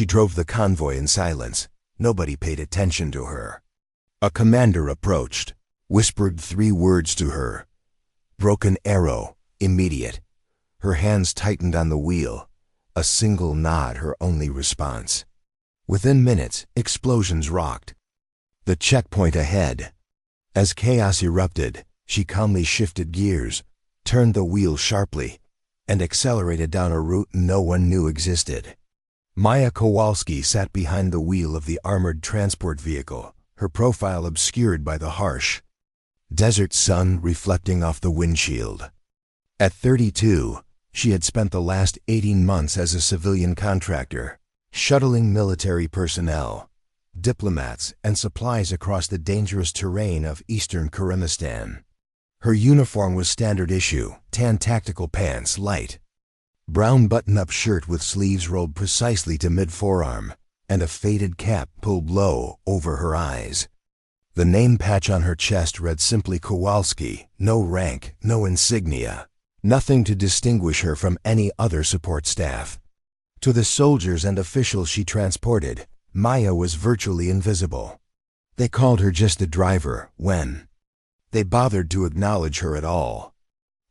She drove the convoy in silence. Nobody paid attention to her. A commander approached, whispered 3 words to her. Broken arrow, immediate. Her hands tightened on the wheel. A single nod, her only response. Within minutes, explosions rocked. The checkpoint ahead. As chaos erupted, she calmly shifted gears, turned the wheel sharply, and accelerated down a route no one knew existed. Maya Kowalski sat behind the wheel of the armored transport vehicle, her profile obscured by the harsh desert sun reflecting off the windshield. At 32, she had spent the last 18 months as a civilian contractor, shuttling military personnel, diplomats, and supplies across the dangerous terrain of eastern Karimistan. Her uniform was standard issue, tan tactical pants, light brown button-up shirt with sleeves rolled precisely to mid-forearm, and a faded cap pulled low over her eyes. The name patch on her chest read simply Kowalski, no rank, no insignia, nothing to distinguish her from any other support staff. To the soldiers and officials she transported, Maya was virtually invisible. They called her just the driver when they bothered to acknowledge her at all.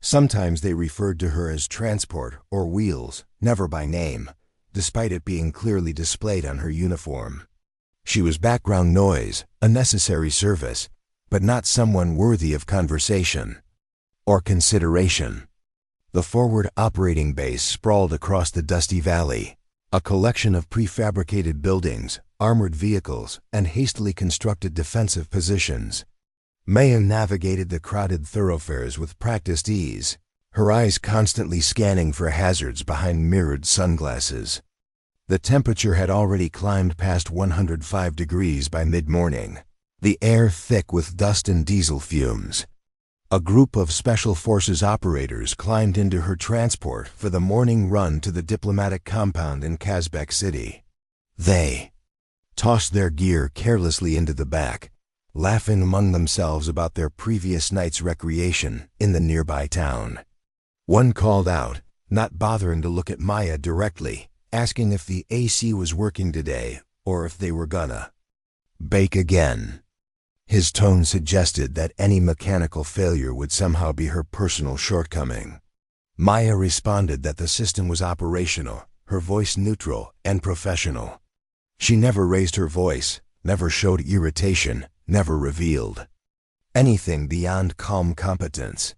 Sometimes they referred to her as transport or wheels, never by name, despite it being clearly displayed on her uniform. She was background noise, a necessary service, but not someone worthy of conversation or consideration. The forward operating base sprawled across the dusty valley, a collection of prefabricated buildings, armored vehicles, and hastily constructed defensive positions. Maya navigated the crowded thoroughfares with practiced ease, her eyes constantly scanning for hazards behind mirrored sunglasses. The temperature had already climbed past 105 degrees by mid-morning, the air thick with dust and diesel fumes. A group of Special Forces operators climbed into her transport for the morning run to the diplomatic compound in Kazbek City. They tossed their gear carelessly into the back, laughing among themselves about their previous night's recreation in the nearby town. One called out, not bothering to look at Maya directly, asking if the AC was working today or if they were gonna bake again. His tone suggested that any mechanical failure would somehow be her personal shortcoming. Maya responded that the system was operational, her voice neutral and professional. She never raised her voice, never showed irritation, never revealed anything beyond calm competence.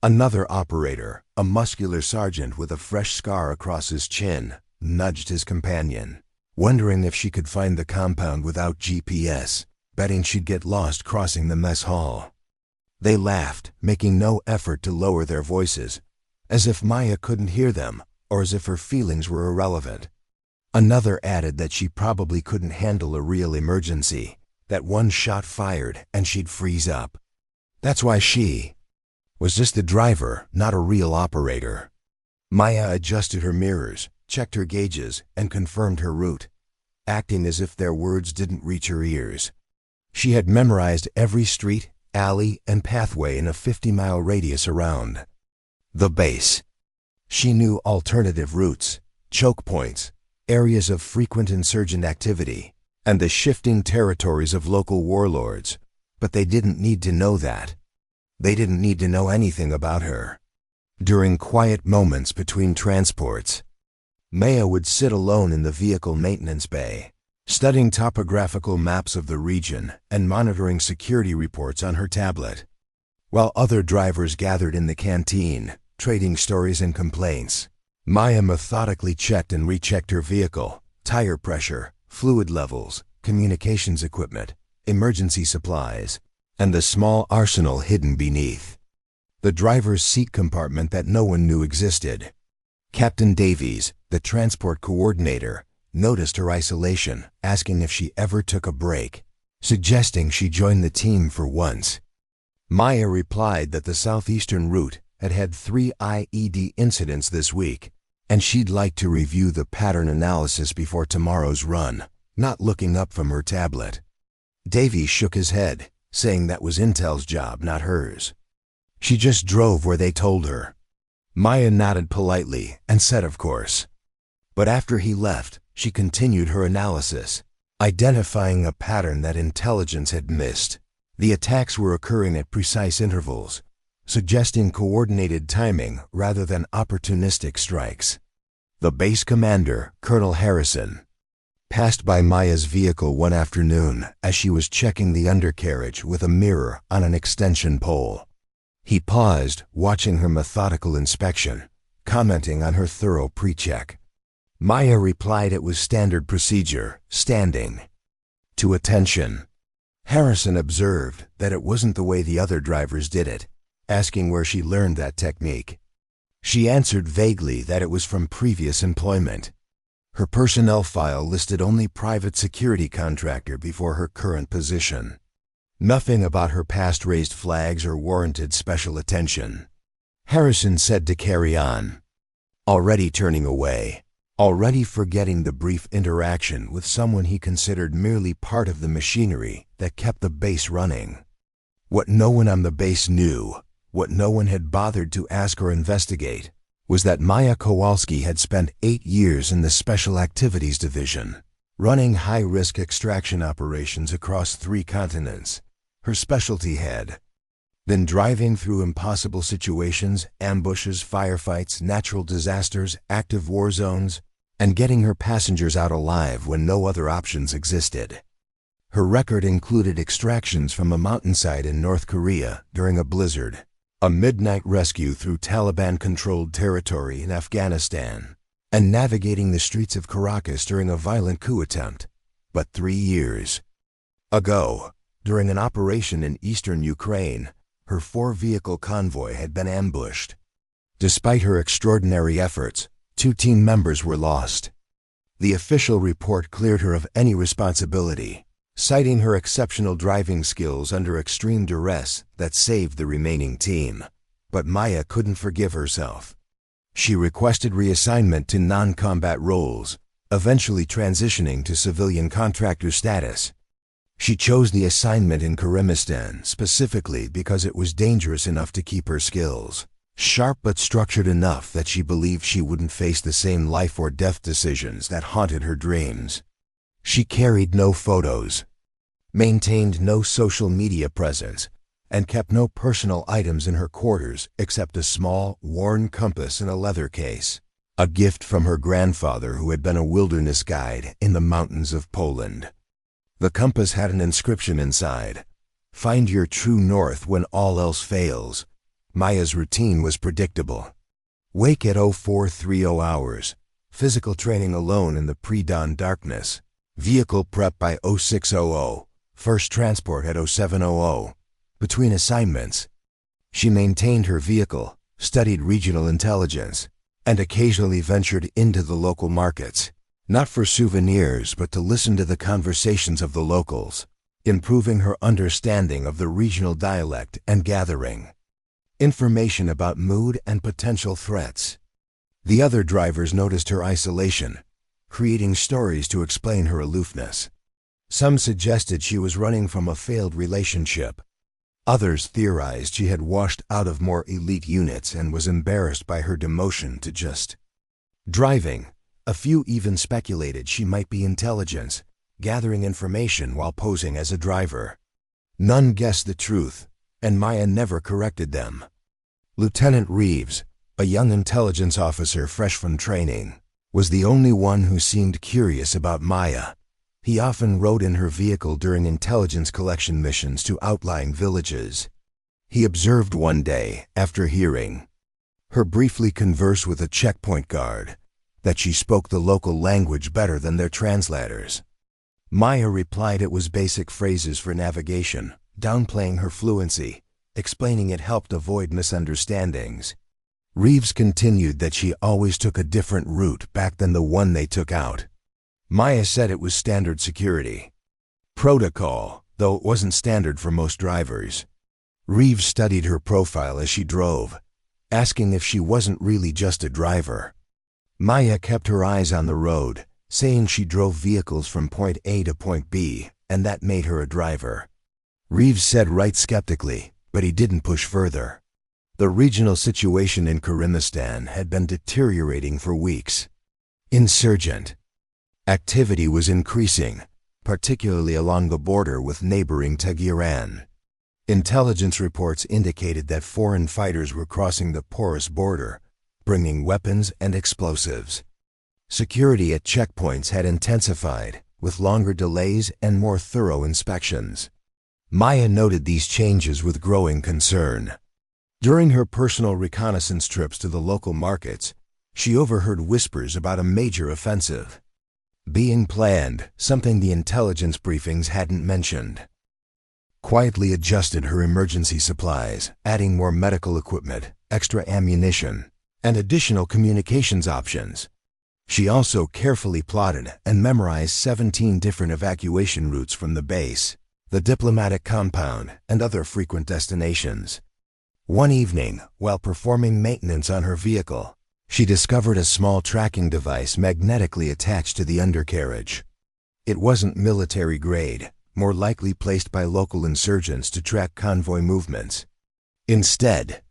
Another operator, a muscular sergeant with a fresh scar across his chin, nudged his companion, wondering if she could find the compound without GPS, betting she'd get lost crossing the mess hall. They laughed, making no effort to lower their voices, as if Maya couldn't hear them, or as if her feelings were irrelevant. Another added that she probably couldn't handle a real emergency, that one shot fired and she'd freeze up. That's why she was just a driver, not a real operator. Maya adjusted her mirrors, checked her gauges, and confirmed her route, acting as if their words didn't reach her ears. She had memorized every street, alley, and pathway in a 50-mile radius around the base. She knew alternative routes, choke points, areas of frequent insurgent activity, and the shifting territories of local warlords, but they didn't need to know that. They didn't need to know anything about her. During quiet moments between transports, Maya would sit alone in the vehicle maintenance bay, studying topographical maps of the region and monitoring security reports on her tablet, while other drivers gathered in the canteen, trading stories and complaints. Maya methodically checked and rechecked her vehicle, tire pressure, fluid levels, communications equipment, emergency supplies, and the small arsenal hidden beneath the driver's seat compartment that no one knew existed. Captain Davies, the transport coordinator, noticed her isolation, asking if she ever took a break, suggesting she join the team for once. Maya replied that the southeastern route had had 3 IED incidents this week, and she'd like to review the pattern analysis before tomorrow's run, not looking up from her tablet. Davies shook his head, saying that was Intel's job, not hers. She just drove where they told her. Maya nodded politely and said of course. But after he left, She continued her analysis, identifying a pattern that intelligence had missed. The attacks were occurring at precise intervals, suggesting coordinated timing rather than opportunistic strikes. The base commander, Colonel Harrison, passed by Maya's vehicle one afternoon as she was checking the undercarriage with a mirror on an extension pole. He paused, watching her methodical inspection, commenting on her thorough pre-check. Maya replied it was standard procedure, standing to attention. Harrison observed that it wasn't the way the other drivers did it, asking where she learned that technique. She answered vaguely that it was from previous employment. Her personnel file listed only private security contractor before her current position. Nothing about her past raised flags or warranted special attention. Harrison said to carry on, already turning away, already forgetting the brief interaction with someone he considered merely part of the machinery that kept the base running. What no one on the base knew, what no one had bothered to ask or investigate, was that Maya Kowalski had spent 8 years in the Special Activities Division, running high-risk extraction operations across 3 continents, her specialty had been driving through impossible situations, ambushes, firefights, natural disasters, active war zones, and getting her passengers out alive when no other options existed. Her record included extractions from a mountainside in North Korea during a blizzard, a midnight rescue through Taliban-controlled territory in Afghanistan, and navigating the streets of Caracas during a violent coup attempt. But 3 years ago, during an operation in eastern Ukraine, her 4-vehicle convoy had been ambushed. Despite her extraordinary efforts, 2 team members were lost. The official report cleared her of any responsibility, citing her exceptional driving skills under extreme duress that saved the remaining team. But Maya couldn't forgive herself. She requested reassignment to non-combat roles, eventually transitioning to civilian contractor status. She chose the assignment in Karimistan specifically because it was dangerous enough to keep her skills sharp but structured enough that she believed she wouldn't face the same life or death decisions that haunted her dreams. She carried no photos, maintained no social media presence, and kept no personal items in her quarters except a small, worn compass in a leather case, a gift from her grandfather who had been a wilderness guide in the mountains of Poland. The compass had an inscription inside, "Find your true north when all else fails." Maya's routine was predictable. Wake at 0430 hours, physical training alone in the pre-dawn darkness, vehicle prep by 0600, first transport at 0700. Between assignments, she maintained her vehicle, studied regional intelligence, and occasionally ventured into the local markets, not for souvenirs but to listen to the conversations of the locals, improving her understanding of the regional dialect and gathering information about mood and potential threats. The other drivers noticed her isolation, creating stories to explain her aloofness. Some suggested she was running from a failed relationship. Others theorized she had washed out of more elite units and was embarrassed by her demotion to just driving. A few even speculated she might be intelligence, gathering information while posing as a driver. None guessed the truth, and Maya never corrected them. Lieutenant Reeves, a young intelligence officer fresh from training, was the only one who seemed curious about Maya. He often rode in her vehicle during intelligence collection missions to outlying villages. He observed one day, after hearing her briefly converse with a checkpoint guard, that she spoke the local language better than their translators. Maya replied it was basic phrases for navigation, downplaying her fluency, explaining it helped avoid misunderstandings. Reeves continued that she always took a different route back than the one they took out. Maya said it was standard security protocol, though it wasn't standard for most drivers. Reeves studied her profile as she drove, asking if she wasn't really just a driver. Maya kept her eyes on the road, saying she drove vehicles from point A to point B, and that made her a driver. Reeves said right skeptically, but he didn't push further. The regional situation in Karimistan had been deteriorating for weeks. Insurgent Activity was increasing, particularly along the border with neighboring Tehran. Intelligence reports indicated that foreign fighters were crossing the porous border, bringing weapons and explosives. Security at checkpoints had intensified, with longer delays and more thorough inspections. Maya noted these changes with growing concern. During her personal reconnaissance trips to the local markets, she overheard whispers about a major offensive being planned, something the intelligence briefings hadn't mentioned. Quietly adjusted her emergency supplies, adding more medical equipment, extra ammunition, and additional communications options. She also carefully plotted and memorized 17 different evacuation routes from the base, the diplomatic compound, and other frequent destinations. One evening, while performing maintenance on her vehicle, she discovered a small tracking device magnetically attached to the undercarriage. It wasn't military grade, more likely placed by local insurgents to track convoy movements. Instead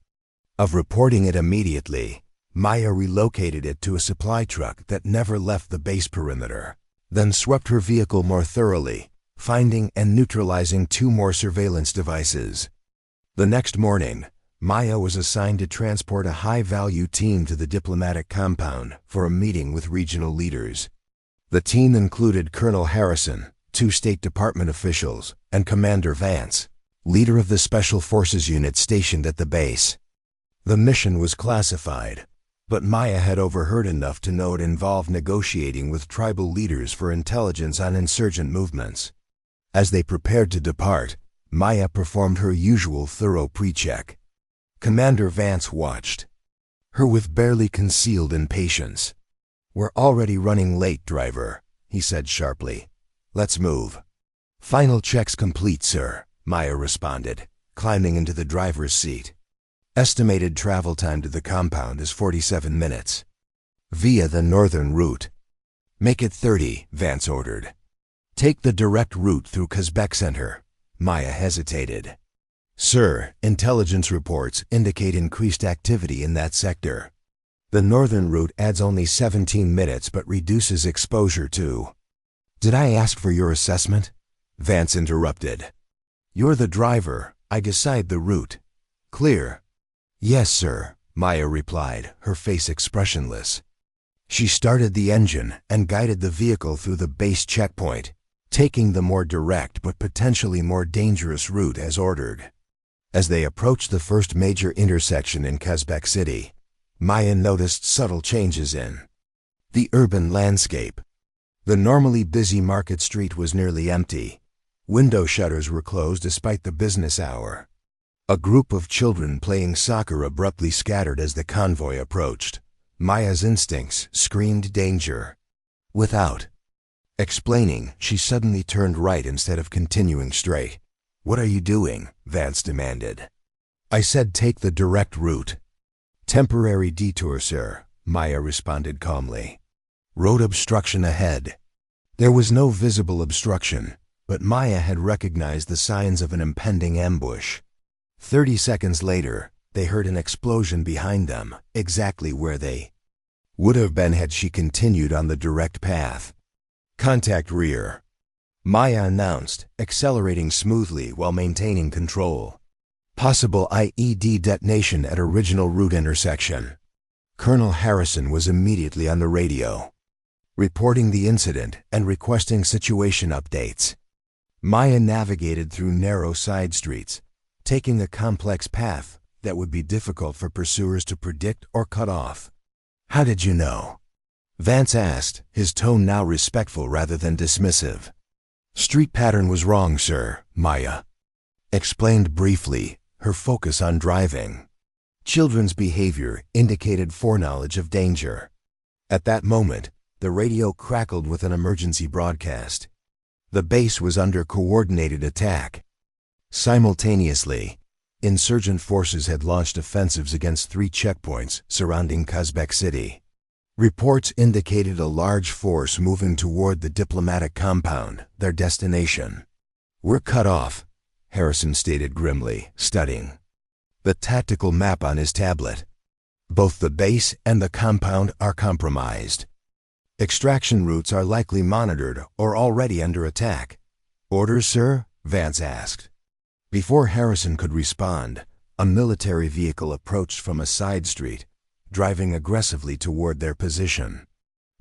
of reporting it immediately, Maya relocated it to a supply truck that never left the base perimeter, then swept her vehicle more thoroughly, finding and neutralizing 2 more surveillance devices. The next morning, Maya was assigned to transport a high-value team to the diplomatic compound for a meeting with regional leaders. The team included Colonel Harrison, 2 State Department officials, and Commander Vance, leader of the Special Forces unit stationed at the base. The mission was classified, but Maya had overheard enough to know it involved negotiating with tribal leaders for intelligence on insurgent movements. As they prepared to depart, Maya performed her usual thorough pre-check. Commander Vance watched her with barely concealed impatience. "We're already running late, driver," he said sharply. "Let's move." "Final checks complete, sir," Maya responded, climbing into the driver's seat. Estimated travel time to the compound is 47 minutes. Via the northern route. "Make it 30, Vance ordered. "Take the direct route through Kazbek Center." Maya hesitated. "Sir, intelligence reports indicate increased activity in that sector. The northern route adds only 17 minutes but reduces exposure to—" "Did I ask for your assessment?" Vance interrupted. "You're the driver. I decide the route. Clear?" "Yes, sir," Maya replied, her face expressionless. She started the engine and guided the vehicle through the base checkpoint, taking the more direct but potentially more dangerous route as ordered. As they approached the first major intersection in Kazbek City, Maya noticed subtle changes in the urban landscape. The normally busy market street was nearly empty. Window shutters were closed despite the business hour. A group of children playing soccer abruptly scattered as the convoy approached. Maya's instincts screamed danger. Without explaining, she suddenly turned right instead of continuing straight. "What are you doing?" Vance demanded. "I said take the direct route." "Temporary detour, sir," Maya responded calmly. "Road obstruction ahead." There was no visible obstruction, but Maya had recognized the signs of an impending ambush. 30 seconds later, they heard an explosion behind them, exactly where they would have been had she continued on the direct path. "Contact rear," Maya announced, accelerating smoothly while maintaining control. "Possible IED detonation at original route intersection." Colonel Harrison was immediately on the radio, reporting the incident and requesting situation updates. Maya navigated through narrow side streets, taking a complex path that would be difficult for pursuers to predict or cut off. "How did you know?" Vance asked, his tone now respectful rather than dismissive. "Street pattern was wrong, sir," Maya explained briefly, her focus on driving. Children's behavior indicated foreknowledge of danger. At that moment, the radio crackled with an emergency broadcast. The base was under coordinated attack. Simultaneously, insurgent forces had launched offensives against 3 checkpoints surrounding Kazbek City. Reports indicated a large force moving toward the diplomatic compound, their destination. "We're cut off," Harrison stated grimly, studying the tactical map on his tablet. "Both the base and the compound are compromised." Extraction routes are likely monitored or already under attack. Orders, sir? Vance asked. Before Harrison could respond, a military vehicle approached from a side street, driving aggressively toward their position.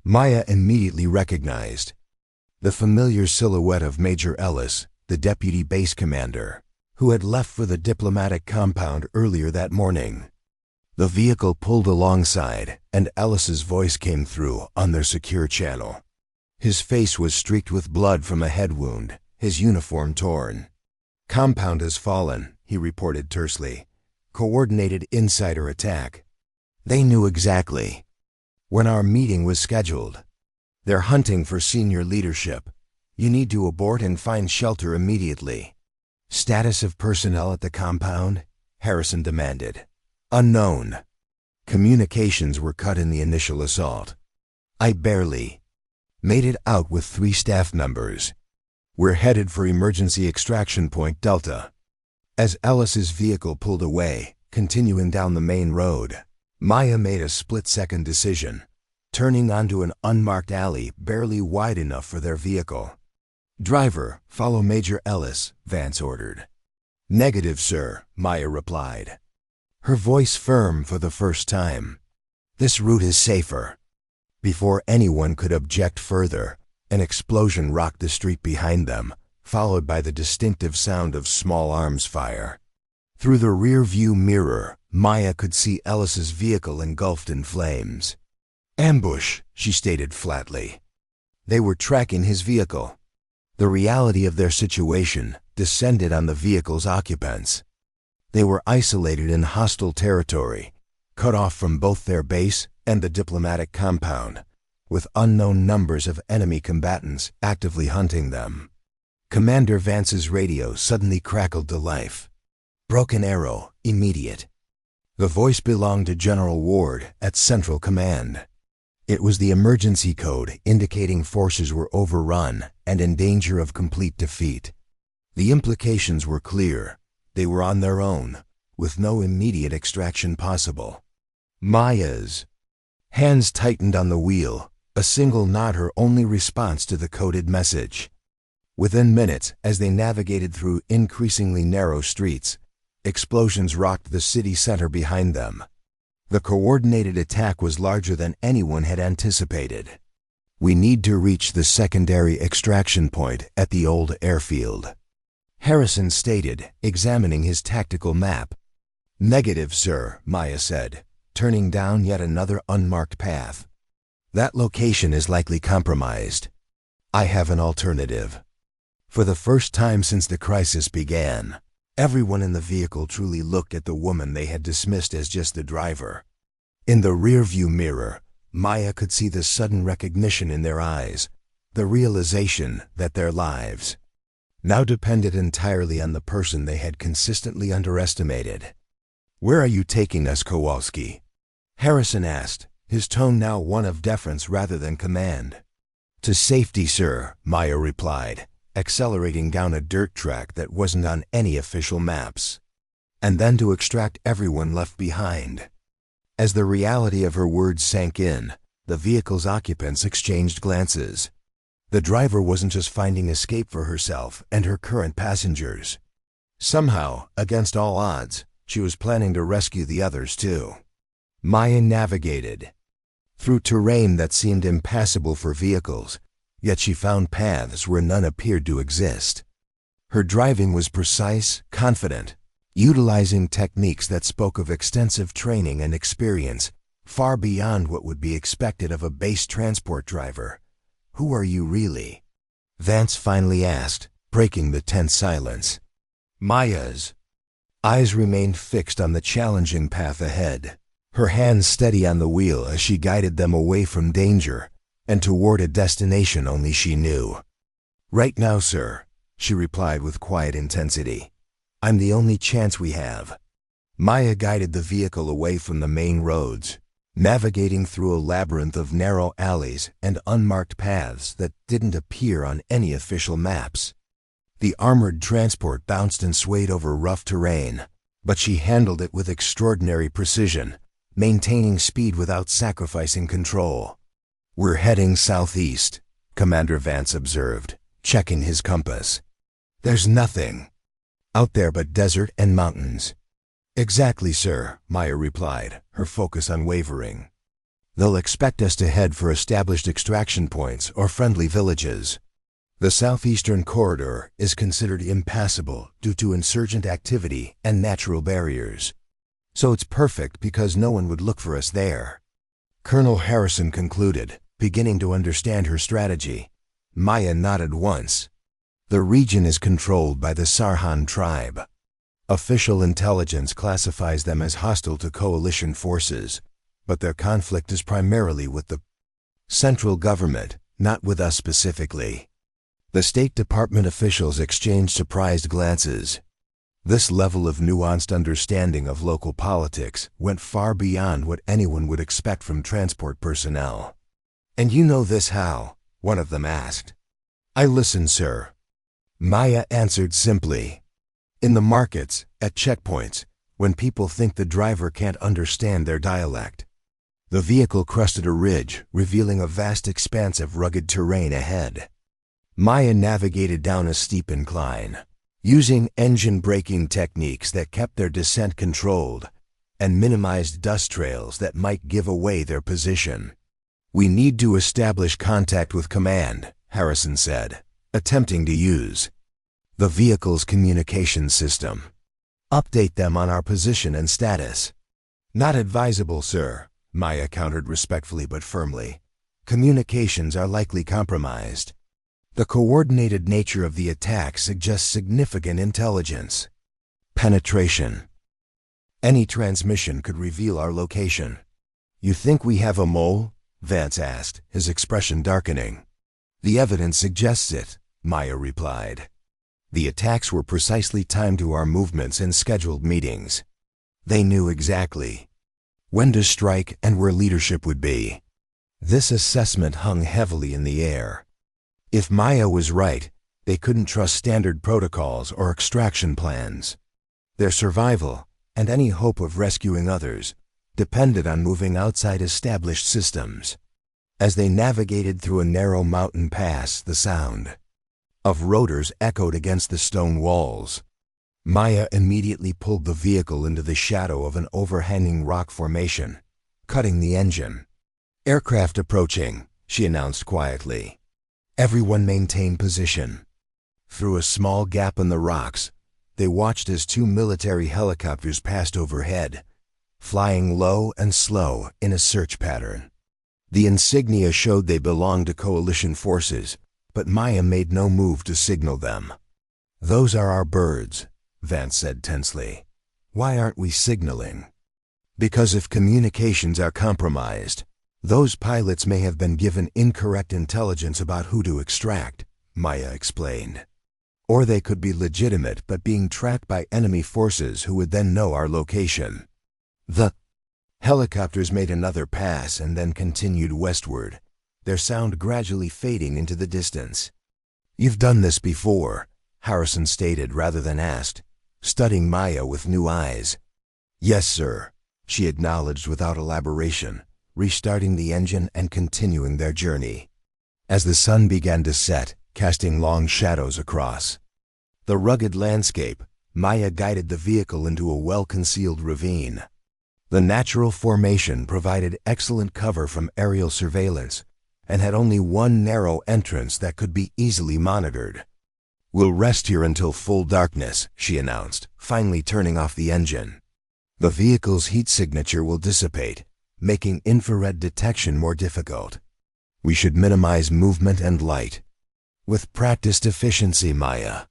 Maya immediately recognized the familiar silhouette of Major Ellis, the deputy base commander, who had left for the diplomatic compound earlier that morning. The vehicle pulled alongside, and Ellis's voice came through on their secure channel. His face was streaked with blood from a head wound, his uniform torn. "Compound has fallen," he reported tersely. "Coordinated insider attack." They knew exactly when our meeting was scheduled. "They're hunting for senior leadership. You need to abort and find shelter immediately." "Status of personnel at the compound?" Harrison demanded. "Unknown." Communications were cut in the initial assault. "I barely made it out with 3 staff members. We're headed for emergency extraction point Delta." As Ellis's vehicle pulled away, continuing down the main road, Maya made a split-second decision, turning onto an unmarked alley barely wide enough for their vehicle. "Driver, follow Major Ellis," Vance ordered. "Negative, sir," Maya replied, her voice firm for the first time. "This route is safer." Before anyone could object further, an explosion rocked the street behind them, followed by the distinctive sound of small arms fire. Through the rear-view mirror, Maya could see Ellis's vehicle engulfed in flames. "Ambush," she stated flatly. They were tracking his vehicle. The reality of their situation descended on the vehicle's occupants. They were isolated in hostile territory, cut off from both their base and the diplomatic compound, with unknown numbers of enemy combatants actively hunting them. Commander Vance's radio suddenly crackled to life. "Broken arrow, immediate." The voice belonged to General Ward at Central Command. It was the emergency code indicating forces were overrun and in danger of complete defeat. The implications were clear. They were on their own, with no immediate extraction possible. Maya's hands tightened on the wheel, a single nod her only response to the coded message. Within minutes, as they navigated through increasingly narrow streets, explosions rocked the city center behind them. The coordinated attack was larger than anyone had anticipated. "We need to reach the secondary extraction point at the old airfield," Harrison stated, examining his tactical map. "Negative, sir," Maya said, turning down yet another unmarked path. "That location is likely compromised. I have an alternative." For the first time since the crisis began, everyone in the vehicle truly looked at the woman they had dismissed as just the driver. In the rearview mirror, Maya could see the sudden recognition in their eyes, the realization that their lives now depended entirely on the person they had consistently underestimated. "Where are you taking us, Kowalski?" Harrison asked, his tone now one of deference rather than command. "To safety, sir," Maya replied, accelerating down a dirt track that wasn't on any official maps. "And then to extract everyone left behind." As the reality of her words sank in, the vehicle's occupants exchanged glances. The driver wasn't just finding escape for herself and her current passengers. Somehow, against all odds, she was planning to rescue the others too. Maya navigated through terrain that seemed impassable for vehicles, yet she found paths where none appeared to exist. Her driving was precise, confident, utilizing techniques that spoke of extensive training and experience, far beyond what would be expected of a base transport driver. "Who are you really?" Vance finally asked, breaking the tense silence. Maya's eyes remained fixed on the challenging path ahead, her hands steady on the wheel as she guided them away from danger and toward a destination only she knew. "Right now, sir," she replied with quiet intensity. "I'm the only chance we have." Maya guided the vehicle away from the main roads, navigating through a labyrinth of narrow alleys and unmarked paths that didn't appear on any official maps. The armored transport bounced and swayed over rough terrain, but she handled it with extraordinary precision, maintaining speed without sacrificing control. "We're heading southeast," Commander Vance observed, checking his compass. "There's nothing out there but desert and mountains." "Exactly, sir," Maya replied, her focus unwavering. "They'll expect us to head for established extraction points or friendly villages. The southeastern corridor is considered impassable due to insurgent activity and natural barriers. So it's perfect because no one would look for us there." Colonel Harrison concluded, beginning to understand her strategy. Maya nodded once. "The region is controlled by the Sarhan tribe. Official intelligence classifies them as hostile to coalition forces, but their conflict is primarily with the central government, not with us specifically." The State Department officials exchanged surprised glances. This level of nuanced understanding of local politics went far beyond what anyone would expect from transport personnel. "And you know this how?" one of them asked. "I listen, sir," Maya answered simply. "In the markets, at checkpoints, when people think the driver can't understand their dialect." The vehicle crested a ridge, revealing a vast expanse of rugged terrain ahead. Maya navigated down a steep incline, using engine braking techniques that kept their descent controlled and minimized dust trails that might give away their position. "We need to establish contact with command," Harrison said, attempting to use the vehicle's communication system. "Update them on our position and status." "Not advisable, sir," Maya countered respectfully but firmly. "Communications are likely compromised. The coordinated nature of the attack suggests significant intelligence. Penetration. Any transmission could reveal our location." "You think we have a mole?" Vance asked, his expression darkening. "The evidence suggests it," Maya replied. "The attacks were precisely timed to our movements and scheduled meetings. They knew exactly when to strike and where leadership would be." This assessment hung heavily in the air. If Maya was right, they couldn't trust standard protocols or extraction plans. Their survival, and any hope of rescuing others, depended on moving outside established systems. As they navigated through a narrow mountain pass, the sound of rotors echoed against the stone walls. Maya immediately pulled the vehicle into the shadow of an overhanging rock formation, cutting the engine. "Aircraft approaching," she announced quietly. Everyone maintained position. Through a small gap in the rocks, they watched as two military helicopters passed overhead, flying low and slow in a search pattern. The insignia showed they belonged to coalition forces, but Maya made no move to signal them. "Those are our birds," Vance said tensely. "Why aren't we signaling?" "Because if communications are compromised, those pilots may have been given incorrect intelligence about who to extract," Maya explained. "Or they could be legitimate but being tracked by enemy forces who would then know our location." The helicopters made another pass and then continued westward, their sound gradually fading into the distance. "You've done this before," Harrison stated rather than asked, studying Maya with new eyes. "Yes, sir," she acknowledged without elaboration, restarting the engine and continuing their journey. As the sun began to set, casting long shadows across the rugged landscape, Maya guided the vehicle into a well-concealed ravine. The natural formation provided excellent cover from aerial surveillance and had only one narrow entrance that could be easily monitored. "We'll rest here until full darkness," she announced, finally turning off the engine. "The vehicle's heat signature will dissipate, making infrared detection more difficult. We should minimize movement and light." With practiced efficiency, Maya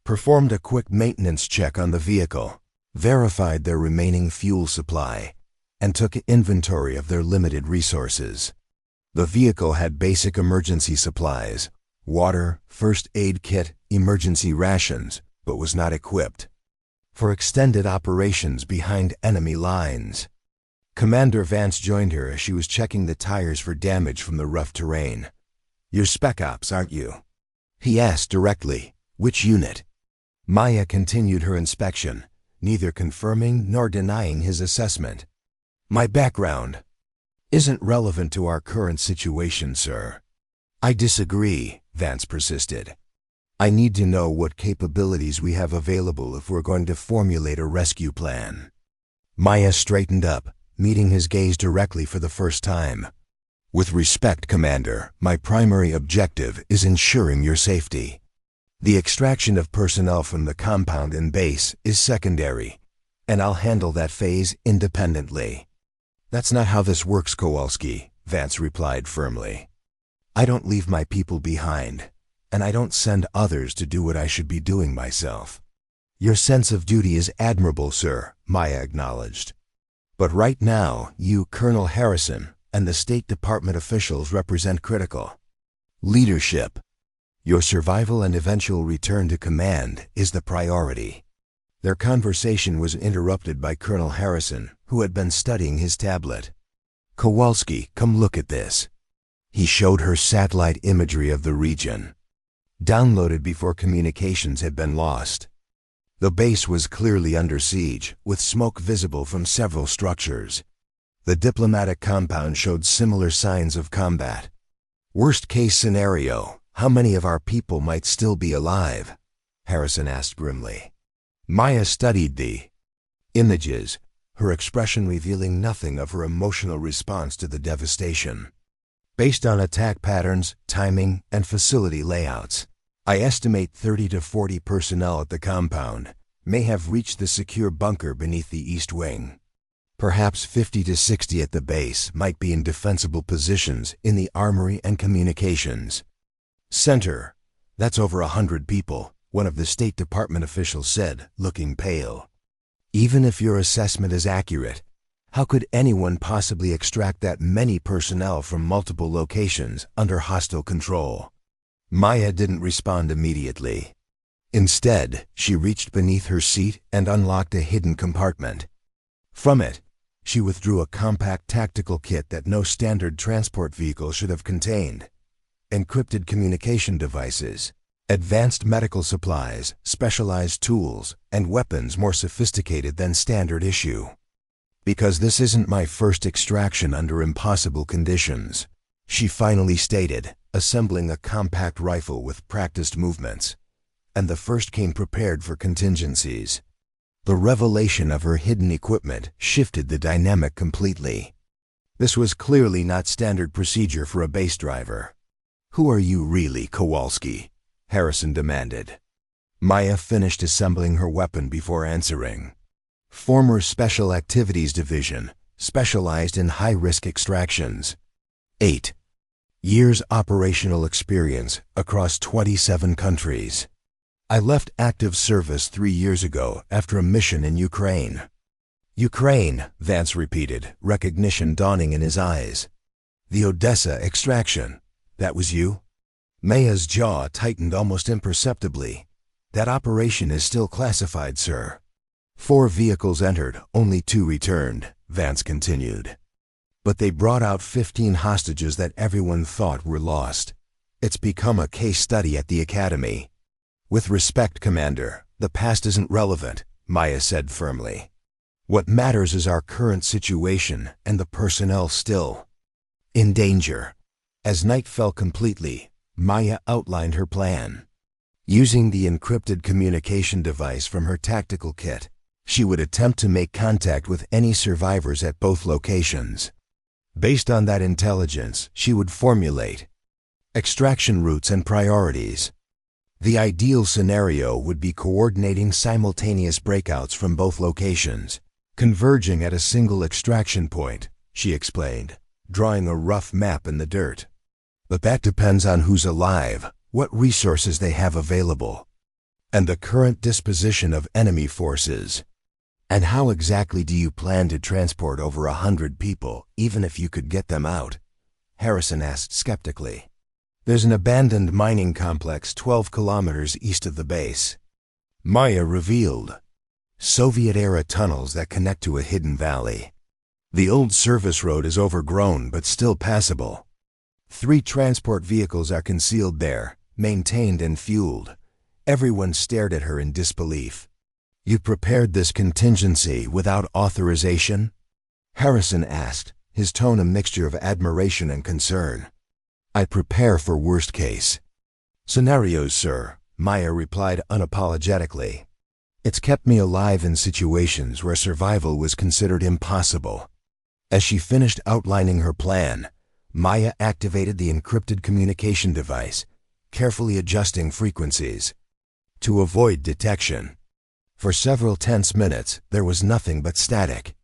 performed a quick maintenance check on the vehicle, verified their remaining fuel supply, and took inventory of their limited resources. The vehicle had basic emergency supplies, water, first aid kit, emergency rations, but was not equipped for extended operations behind enemy lines. Commander Vance joined her as she was checking the tires for damage from the rough terrain. "You're Spec Ops, aren't you?" he asked directly. "Which unit?" Maya continued her inspection, neither confirming nor denying his assessment. "My background," isn't relevant to our current situation, sir. I disagree, Vance persisted. I need to know what capabilities we have available if we're going to formulate a rescue plan. Maya straightened up, meeting his gaze directly for the first time. With respect, Commander, my primary objective is ensuring your safety. The extraction of personnel from the compound and base is secondary, and I'll handle that phase independently. That's not how this works, Kowalski, Vance replied firmly. I don't leave my people behind, and I don't send others to do what I should be doing myself. Your sense of duty is admirable, sir, Maya acknowledged. But right now, you, Colonel Harrison, and the State Department officials represent critical leadership. Your survival and eventual return to command is the priority. Their conversation was interrupted by Colonel Harrison, who had been studying his tablet. Kowalski, come look at this. He showed her satellite imagery of the region, downloaded before communications had been lost. The base was clearly under siege, with smoke visible from several structures. The diplomatic compound showed similar signs of combat. Worst-case scenario, how many of our people might still be alive? Harrison asked grimly. Maya studied the images, her expression revealing nothing of her emotional response to the devastation. Based on attack patterns, timing, and facility layouts, I estimate 30 to 40 personnel at the compound may have reached the secure bunker beneath the east wing. Perhaps 50 to 60 at the base might be in defensible positions in the armory and communications center. That's over 100 people, one of the State Department officials said, looking pale. Even if your assessment is accurate, how could anyone possibly extract that many personnel from multiple locations under hostile control? Maya didn't respond immediately. Instead, she reached beneath her seat and unlocked a hidden compartment. From it, she withdrew a compact tactical kit that no standard transport vehicle should have contained. Encrypted communication devices, advanced medical supplies, specialized tools, and weapons more sophisticated than standard issue. Because this isn't my first extraction under impossible conditions, she finally stated, assembling a compact rifle with practiced movements. And the first came prepared for contingencies. The revelation of her hidden equipment shifted the dynamic completely. This was clearly not standard procedure for a base driver. Who are you really, Kowalski? Harrison demanded. Maya finished assembling her weapon before answering. Former Special Activities Division, specialized in high-risk extractions. 8 years operational experience across 27 countries. I left active service 3 years ago after a mission in Ukraine. Ukraine, Vance repeated, recognition dawning in his eyes. The Odessa extraction. That was you? Maya's jaw tightened almost imperceptibly. That operation is still classified, sir. 4 vehicles entered, only 2 returned, Vance continued. But they brought out 15 hostages that everyone thought were lost. It's become a case study at the academy. With respect, Commander, the past isn't relevant, Maya said firmly. What matters is our current situation and the personnel still in danger. As night fell completely, Maya outlined her plan. Using the encrypted communication device from her tactical kit, she would attempt to make contact with any survivors at both locations. Based on that intelligence, she would formulate extraction routes and priorities. The ideal scenario would be coordinating simultaneous breakouts from both locations, converging at a single extraction point, she explained, drawing a rough map in the dirt. But that depends on who's alive, what resources they have available, and the current disposition of enemy forces. And how exactly do you plan to transport over 100 people, even if you could get them out? Harrison asked skeptically. There's an abandoned mining complex 12 kilometers east of the base. Maya revealed. Soviet-era tunnels that connect to a hidden valley. The old service road is overgrown but still passable. 3 transport vehicles are concealed there, maintained and fueled. Everyone stared at her in disbelief. You prepared this contingency without authorization? Harrison asked, his tone a mixture of admiration and concern. "I prepare for worst case scenarios, sir," Maya replied unapologetically. "It's kept me alive in situations where survival was considered impossible." As she finished outlining her plan, Maya activated the encrypted communication device, carefully adjusting frequencies to avoid detection. For several tense minutes, there was nothing but static.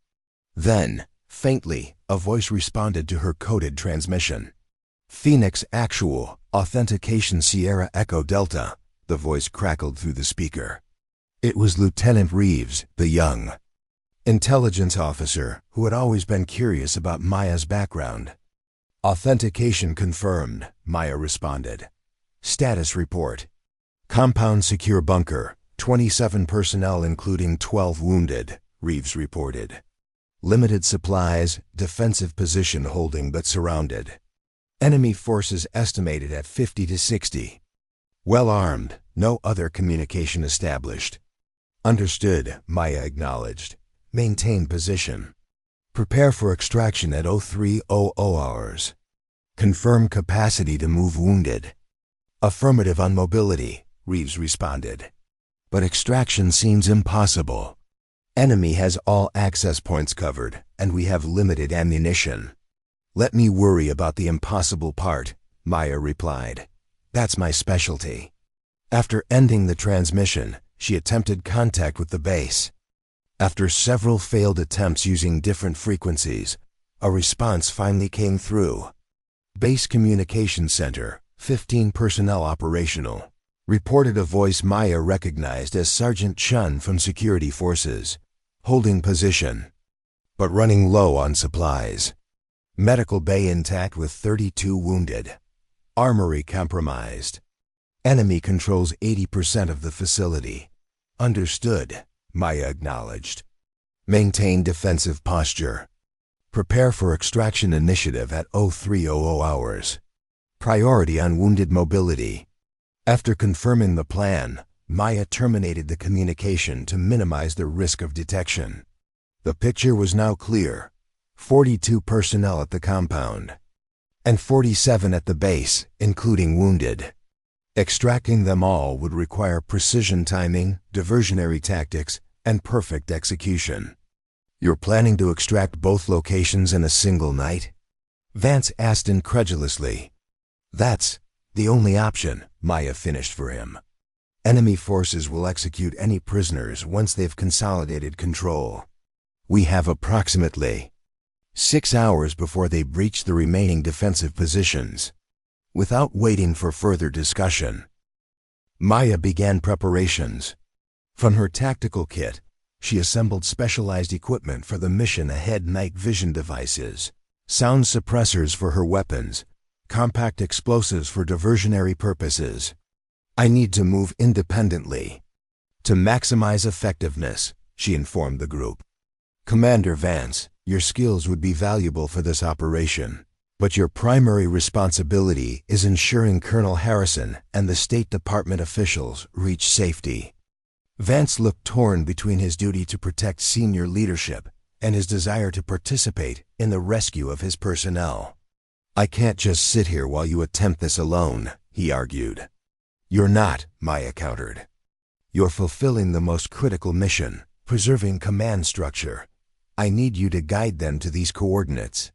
Then, faintly, a voice responded to her coded transmission. "Phoenix Actual, Authentication Sierra Echo Delta," the voice crackled through the speaker. It was Lieutenant Reeves, the young intelligence officer who had always been curious about Maya's background. "Authentication confirmed," Maya responded. "Status report. Compound secure bunker, 27 personnel including 12 wounded," Reeves reported. "Limited supplies, defensive position holding but surrounded. Enemy forces estimated at 50 to 60. Well armed, no other communication established." "Understood," Maya acknowledged. "Maintain position. Prepare for extraction at 0300 hours. Confirm capacity to move wounded." "Affirmative on mobility," Reeves responded. "But extraction seems impossible. Enemy has all access points covered, and we have limited ammunition." "Let me worry about the impossible part," Maya replied. "That's my specialty." After ending the transmission, she attempted contact with the base. After several failed attempts using different frequencies, a response finally came through. "Base Communication Center, 15 personnel operational," reported a voice Maya recognized as Sergeant Chun from Security Forces. "Holding position, but running low on supplies. Medical bay intact with 32 wounded. Armory compromised. Enemy controls 80% of the facility." "Understood," Maya acknowledged. "Maintain defensive posture. Prepare for extraction initiative at 0300 hours. Priority on wounded mobility." After confirming the plan, Maya terminated the communication to minimize the risk of detection. The picture was now clear: 42 personnel at the compound, and 47 at the base, including wounded. Extracting them all would require precision timing, diversionary tactics, and perfect execution. "You're planning to extract both locations in a single night?" Vance asked incredulously. "That's the only option," Maya finished for him. "Enemy forces will execute any prisoners once they've consolidated control. We have approximately 6 hours before they breach the remaining defensive positions." Without waiting for further discussion, Maya began preparations. From her tactical kit, she assembled specialized equipment for the mission ahead: night vision devices, sound suppressors for her weapons, compact explosives for diversionary purposes. "I need to move independently to maximize effectiveness," she informed the group. "Commander Vance, your skills would be valuable for this operation, but your primary responsibility is ensuring Colonel Harrison and the State Department officials reach safety." Vance looked torn between his duty to protect senior leadership and his desire to participate in the rescue of his personnel. "I can't just sit here while you attempt this alone," he argued. "You're not," Maya countered. "You're fulfilling the most critical mission, preserving command structure. I need you to guide them to these coordinates."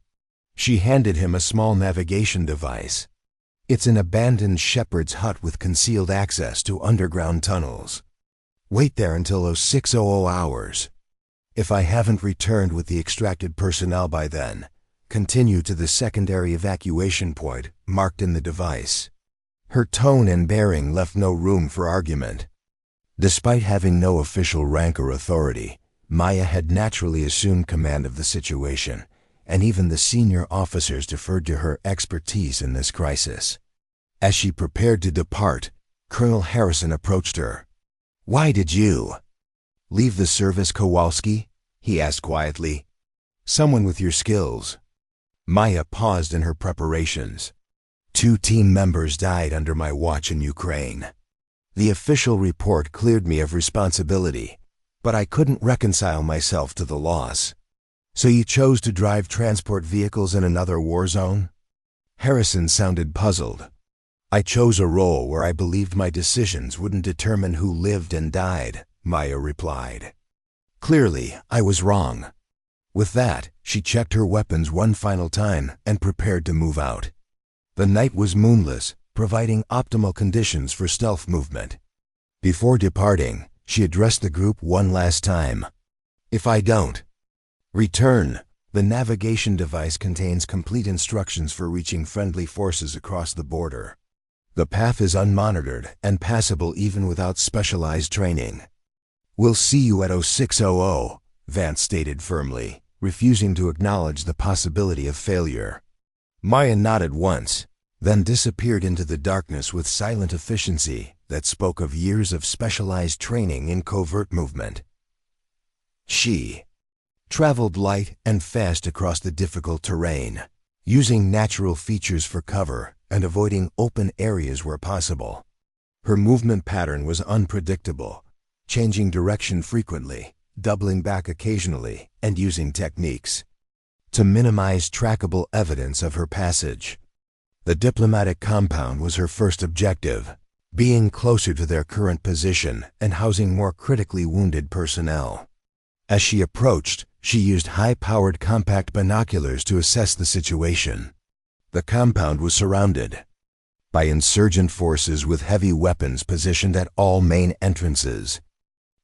She handed him a small navigation device. "It's an abandoned shepherd's hut with concealed access to underground tunnels. Wait there until 0600 hours. If I haven't returned with the extracted personnel by then, continue to the secondary evacuation point marked in the device." Her tone and bearing left no room for argument. Despite having no official rank or authority, Maya had naturally assumed command of the situation, and even the senior officers deferred to her expertise in this crisis. As she prepared to depart, Colonel Harrison approached her. "Why did you leave the service, Kowalski?" he asked quietly. "Someone with your skills." Maya paused in her preparations. 2 team members died under my watch in Ukraine. The official report cleared me of responsibility, but I couldn't reconcile myself to the loss. So you chose to drive transport vehicles in another war zone? Harrison sounded puzzled. I chose a role where I believed my decisions wouldn't determine who lived and died, Maya replied. Clearly, I was wrong. With that, she checked her weapons one final time and prepared to move out. The night was moonless, providing optimal conditions for stealth movement. Before departing, she addressed the group one last time. If I don't return, the navigation device contains complete instructions for reaching friendly forces across the border. The path is unmonitored and passable even without specialized training. We'll see you at 0600, Vance stated firmly, refusing to acknowledge the possibility of failure. Maya nodded once, then disappeared into the darkness with silent efficiency that spoke of years of specialized training in covert movement. She traveled light and fast across the difficult terrain, using natural features for cover and avoiding open areas where possible. Her movement pattern was unpredictable, changing direction frequently, doubling back occasionally, and using techniques to minimize trackable evidence of her passage. The diplomatic compound was her first objective, being closer to their current position and housing more critically wounded personnel. As she approached, she used high-powered compact binoculars to assess the situation. The compound was surrounded by insurgent forces with heavy weapons positioned at all main entrances.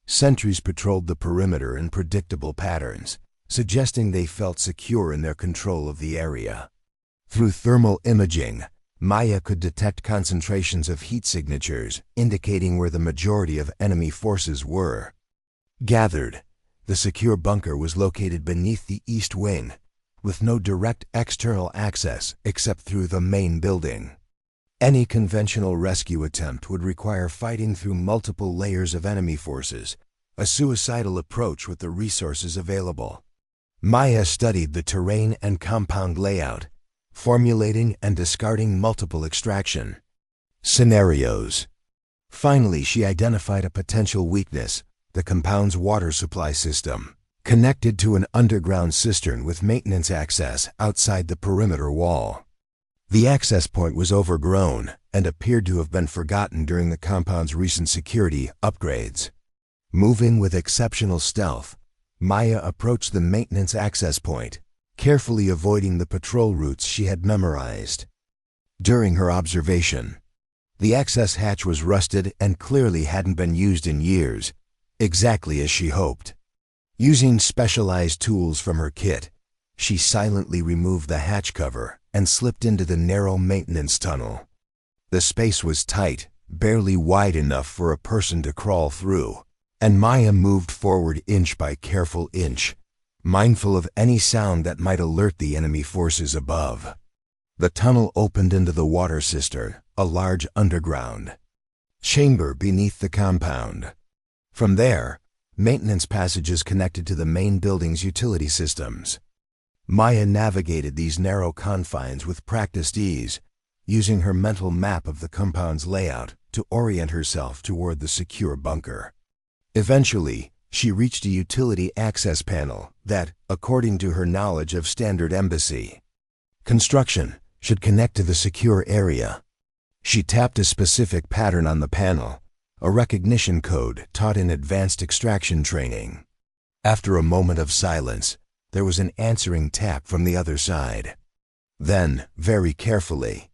Sentries patrolled the perimeter in predictable patterns, suggesting they felt secure in their control of the area. Through thermal imaging, Maya could detect concentrations of heat signatures, indicating where the majority of enemy forces were gathered. The secure bunker was located beneath the east wing, with no direct external access except through the main building. Any conventional rescue attempt would require fighting through multiple layers of enemy forces, a suicidal approach with the resources available. Maya studied the terrain and compound layout, formulating and discarding multiple extraction scenarios. Finally, she identified a potential weakness: the compound's water supply system, connected to an underground cistern with maintenance access outside the perimeter wall. The access point was overgrown and appeared to have been forgotten during the compound's recent security upgrades. Moving with exceptional stealth, Maya approached the maintenance access point, carefully avoiding the patrol routes she had memorized. During her observation, the access hatch was rusted and clearly hadn't been used in years, exactly as she hoped. Using specialized tools from her kit, she silently removed the hatch cover and slipped into the narrow maintenance tunnel. The space was tight, barely wide enough for a person to crawl through, and Maya moved forward inch by careful inch, mindful of any sound that might alert the enemy forces above. The tunnel opened into the water cistern, a large underground chamber beneath the compound. From there, maintenance passages connected to the main building's utility systems. Maya navigated these narrow confines with practiced ease, using her mental map of the compound's layout to orient herself toward the secure bunker. Eventually, she reached a utility access panel that, according to her knowledge of standard embassy construction, should connect to the secure area. She tapped a specific pattern on the panel, a recognition code taught in advanced extraction training. After a moment of silence, there was an answering tap from the other side. Then, very carefully,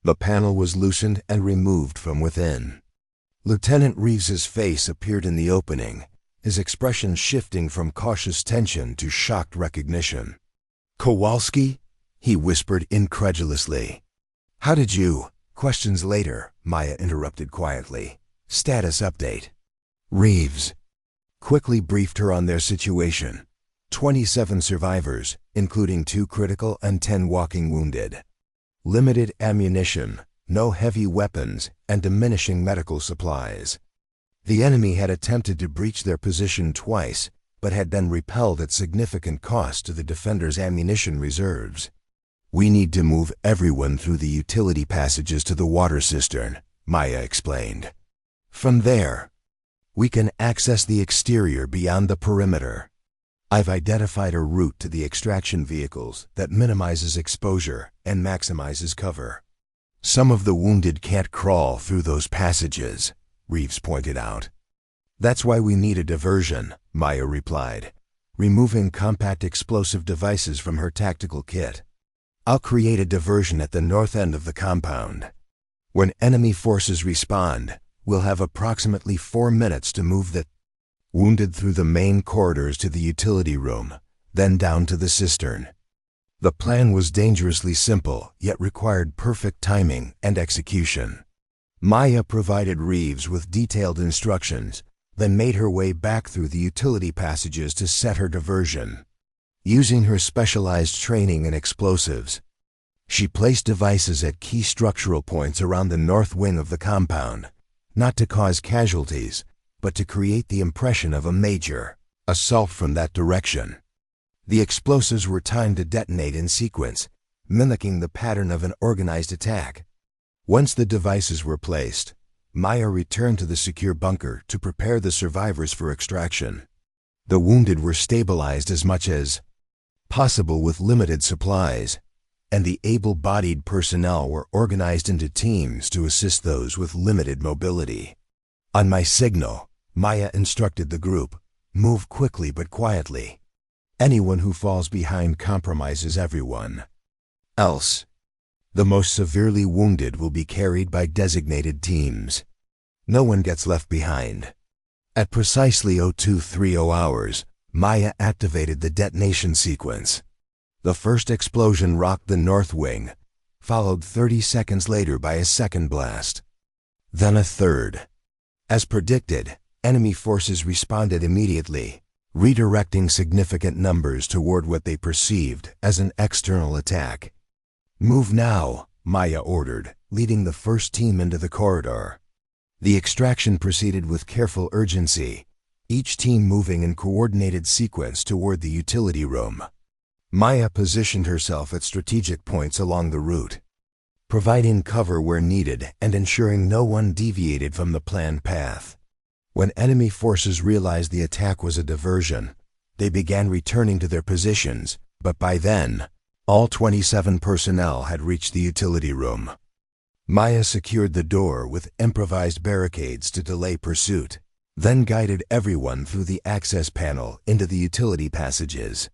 the panel was loosened and removed from within. Lieutenant Reeves's face appeared in the opening, his expression shifting from cautious tension to shocked recognition. "Kowalski?" he whispered incredulously. "How did you—" Questions later, Maya interrupted quietly. "Status update." Reeves quickly briefed her on their situation. 27 survivors, including 2 critical and 10 walking wounded. Limited ammunition, no heavy weapons, and diminishing medical supplies. The enemy had attempted to breach their position twice, but had been repelled at significant cost to the defenders' ammunition reserves. "We need to move everyone through the utility passages to the water cistern," Maya explained. "From there, we can access the exterior beyond the perimeter." I've identified a route to the extraction vehicles that minimizes exposure and maximizes cover. Some of the wounded can't crawl through those passages, Reeves pointed out. That's why we need a diversion, Maya replied, removing compact explosive devices from her tactical kit. I'll create a diversion at the north end of the compound. When enemy forces respond, we'll have approximately 4 minutes to move the wounded through the main corridors to the utility room, then down to the cistern. The plan was dangerously simple, yet required perfect timing and execution. Maya provided Reeves with detailed instructions, then made her way back through the utility passages to set her diversion. Using her specialized training in explosives, she placed devices at key structural points around the north wing of the compound, not to cause casualties, but to create the impression of a major assault from that direction. The explosives were timed to detonate in sequence, mimicking the pattern of an organized attack. Once the devices were placed, Maya returned to the secure bunker to prepare the survivors for extraction. The wounded were stabilized as much as possible with limited supplies, and the able-bodied personnel were organized into teams to assist those with limited mobility. On my signal, Maya instructed the group, "Move quickly but quietly. Anyone who falls behind compromises everyone. Else, the most severely wounded will be carried by designated teams. No one gets left behind." At precisely 0230 hours, Maya activated the detonation sequence. The first explosion rocked the north wing, followed 30 seconds later by a second blast. Then a third. As predicted, enemy forces responded immediately, redirecting significant numbers toward what they perceived as an external attack. "Move now," Maya ordered, leading the first team into the corridor. The extraction proceeded with careful urgency, each team moving in coordinated sequence toward the utility room. Maya positioned herself at strategic points along the route, providing cover where needed and ensuring no one deviated from the planned path. When enemy forces realized the attack was a diversion, they began returning to their positions, but by then, all 27 personnel had reached the utility room. Maya secured the door with improvised barricades to delay pursuit, then guided everyone through the access panel into the utility passages.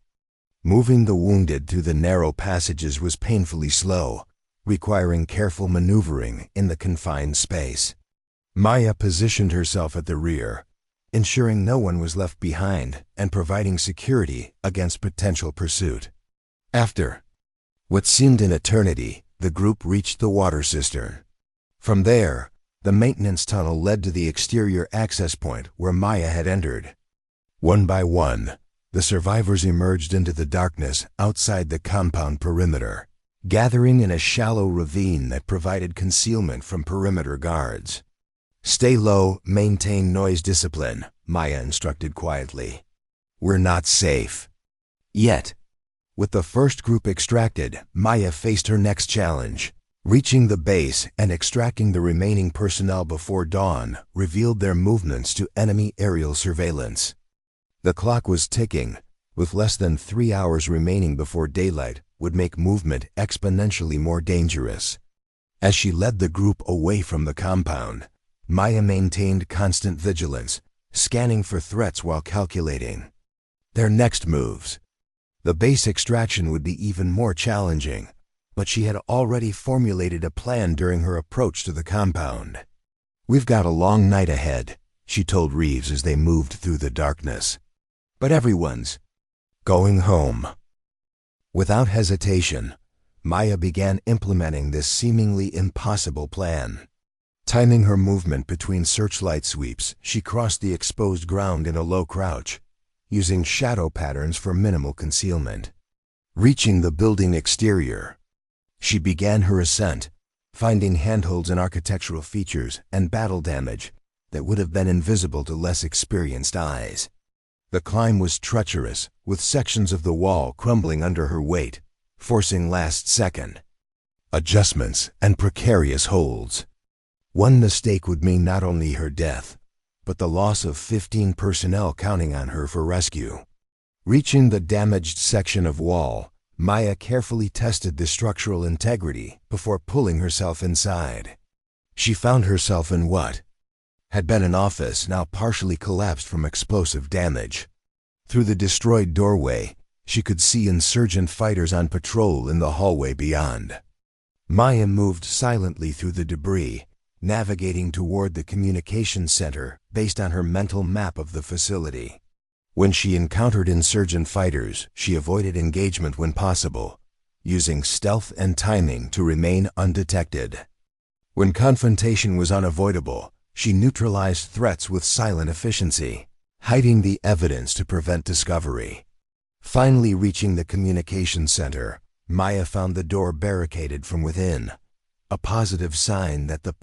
Moving the wounded through the narrow passages was painfully slow, requiring careful maneuvering in the confined space. Maya positioned herself at the rear, ensuring no one was left behind and providing security against potential pursuit. After what seemed an eternity, the group reached the water cistern. From there, the maintenance tunnel led to the exterior access point where Maya had entered. One by one, the survivors emerged into the darkness outside the compound perimeter, gathering in a shallow ravine that provided concealment from perimeter guards. "Stay low, maintain noise discipline," Maya instructed quietly. "We're not safe yet." With the first group extracted, Maya faced her next challenge. Reaching the base and extracting the remaining personnel before dawn revealed their movements to enemy aerial surveillance. The clock was ticking, with less than 3 hours remaining before daylight would make movement exponentially more dangerous. As she led the group away from the compound, Maya maintained constant vigilance, scanning for threats while calculating their next moves. The base extraction would be even more challenging, but she had already formulated a plan during her approach to the compound. "We've got a long night ahead," she told Reeves as they moved through the darkness. "But everyone's going home." Without hesitation, Maya began implementing this seemingly impossible plan. Timing her movement between searchlight sweeps, she crossed the exposed ground in a low crouch, using shadow patterns for minimal concealment. Reaching the building exterior, she began her ascent, finding handholds and architectural features and battle damage that would have been invisible to less experienced eyes. The climb was treacherous, with sections of the wall crumbling under her weight, forcing last-second adjustments and precarious holds. One mistake would mean not only her death, but the loss of 15 personnel counting on her for rescue. Reaching the damaged section of wall, Maya carefully tested the structural integrity before pulling herself inside. She found herself in what had been an office now partially collapsed from explosive damage. Through the destroyed doorway, she could see insurgent fighters on patrol in the hallway beyond. Maya moved silently through the debris, navigating toward the communications center based on her mental map of the facility. When she encountered insurgent fighters, she avoided engagement when possible, using stealth and timing to remain undetected. When confrontation was unavoidable, she neutralized threats with silent efficiency, hiding the evidence to prevent discovery. Finally reaching the communications center, Maya found the door barricaded from within, a positive sign that the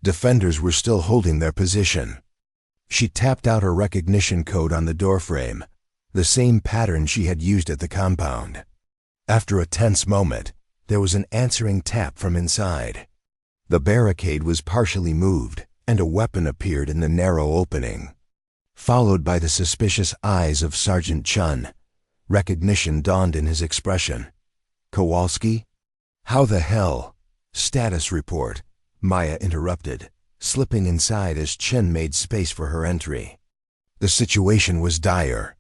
defenders were still holding their position. She tapped out her recognition code on the doorframe, the same pattern she had used at the compound. After a tense moment, there was an answering tap from inside. The barricade was partially moved, and a weapon appeared in the narrow opening. Followed by the suspicious eyes of Sergeant Chun, recognition dawned in his expression. "Kowalski? How the hell?" "Status report," Maya interrupted, slipping inside as Chen made space for her entry. The situation was dire.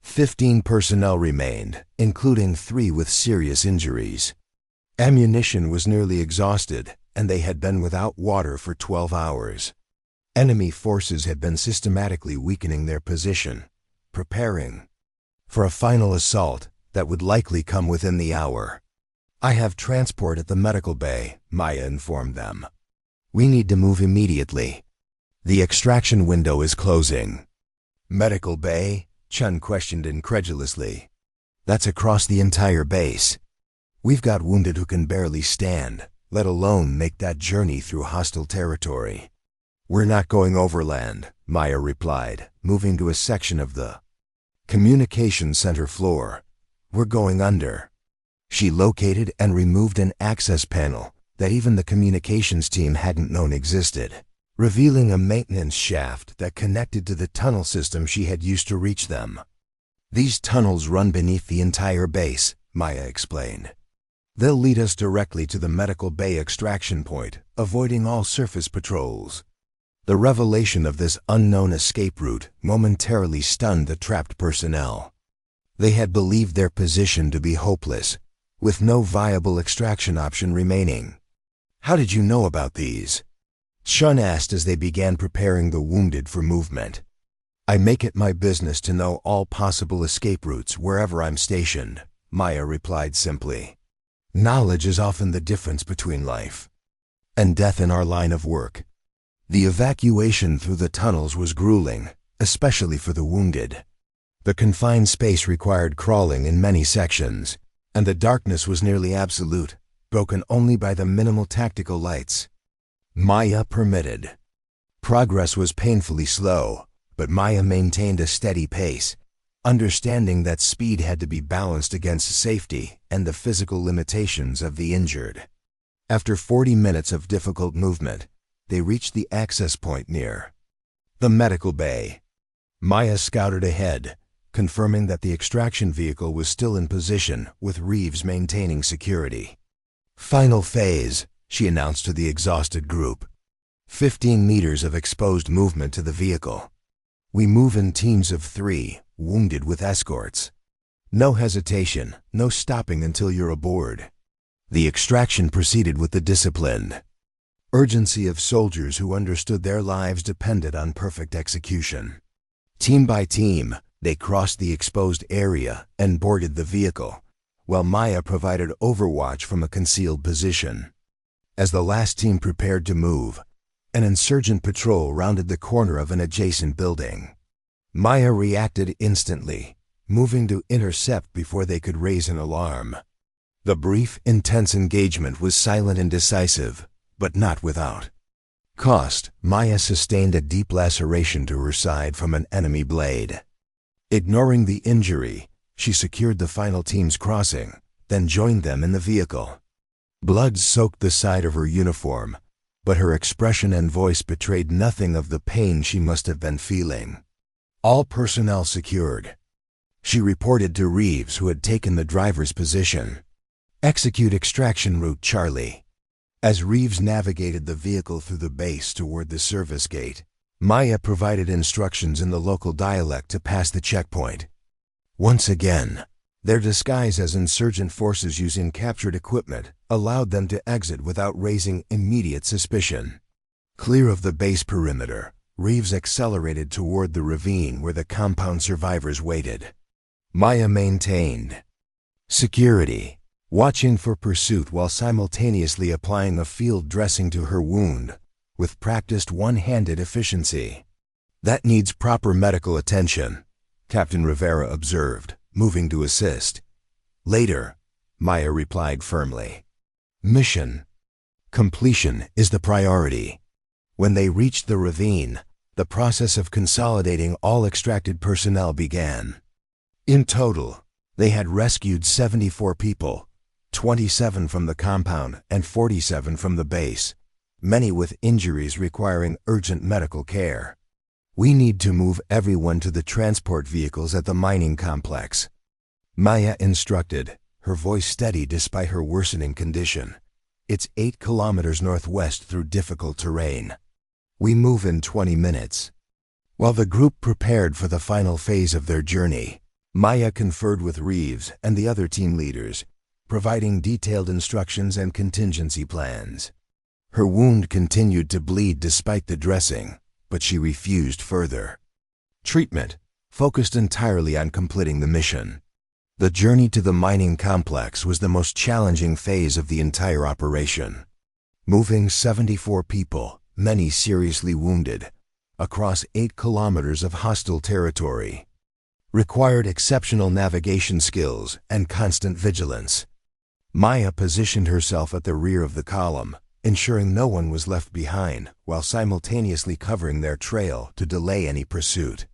15 personnel remained, including 3 with serious injuries. Ammunition was nearly exhausted, and they had been without water for 12 hours. Enemy forces had been systematically weakening their position, preparing for a final assault that would likely come within the hour. "I have transport at the medical bay," Maya informed them. "We need to move immediately. The extraction window is closing." "Medical bay?" Chun questioned incredulously. "That's across the entire base. We've got wounded who can barely stand, let alone make that journey through hostile territory." "We're not going overland," Maya replied, moving to a section of the communications center floor. "We're going under." She located and removed an access panel that even the communications team hadn't known existed, revealing a maintenance shaft that connected to the tunnel system she had used to reach them. "These tunnels run beneath the entire base," Maya explained. "They'll lead us directly to the medical bay extraction point, avoiding all surface patrols." The revelation of this unknown escape route momentarily stunned the trapped personnel. They had believed their position to be hopeless, with no viable extraction option remaining. "How did you know about these?" Chun asked as they began preparing the wounded for movement. "I make it my business to know all possible escape routes wherever I'm stationed," Maya replied simply. "Knowledge is often the difference between life and death in our line of work." The evacuation through the tunnels was grueling, especially for the wounded. The confined space required crawling in many sections, and the darkness was nearly absolute, broken only by the minimal tactical lights Maya permitted. Progress was painfully slow, but Maya maintained a steady pace, understanding that speed had to be balanced against safety and the physical limitations of the injured. After 40 minutes of difficult movement, they reached the access point near the medical bay. Maya scouted ahead, confirming that the extraction vehicle was still in position with Reeves maintaining security. "Final phase," she announced to the exhausted group. 15 meters of exposed movement to the vehicle. "We move in teams of 3, wounded with escorts. No hesitation, no stopping until you're aboard." The extraction proceeded with the disciplined urgency of soldiers who understood their lives depended on perfect execution. Team by team, they crossed the exposed area and boarded the vehicle, while Maya provided overwatch from a concealed position. As the last team prepared to move, an insurgent patrol rounded the corner of an adjacent building. Maya reacted instantly, moving to intercept before they could raise an alarm. The brief, intense engagement was silent and decisive, but not without cost. Maya sustained a deep laceration to her side from an enemy blade. Ignoring the injury, she secured the final team's crossing, then joined them in the vehicle. Blood soaked the side of her uniform, but her expression and voice betrayed nothing of the pain she must have been feeling. "All personnel secured." She reported to Reeves, who had taken the driver's position. "Execute extraction route, Charlie." As Reeves navigated the vehicle through the base toward the service gate, Maya provided instructions in the local dialect to pass the checkpoint. Once again, their disguise as insurgent forces using captured equipment allowed them to exit without raising immediate suspicion. Clear of the base perimeter, Reeves accelerated toward the ravine where the compound survivors waited. Maya maintained security, watching for pursuit while simultaneously applying a field dressing to her wound with practiced one-handed efficiency. "That needs proper medical attention," Captain Rivera observed, moving to assist. "Later," Maya replied firmly. "Mission completion is the priority." When they reached the ravine, the process of consolidating all extracted personnel began. In total, they had rescued 74 people, 27 from the compound and 47 from the base, many with injuries requiring urgent medical care. "We need to move everyone to the transport vehicles at the mining complex," Maya instructed, her voice steady despite her worsening condition. "It's 8 kilometers northwest through difficult terrain. We move in 20 minutes." While the group prepared for the final phase of their journey, Maya conferred with Reeves and the other team leaders, providing detailed instructions and contingency plans. Her wound continued to bleed despite the dressing, but she refused further treatment, focused entirely on completing the mission. The journey to the mining complex was the most challenging phase of the entire operation. Moving 74 people, many seriously wounded, across 8 kilometers of hostile territory required exceptional navigation skills and constant vigilance. Maya positioned herself at the rear of the column, ensuring no one was left behind while simultaneously covering their trail to delay any pursuit.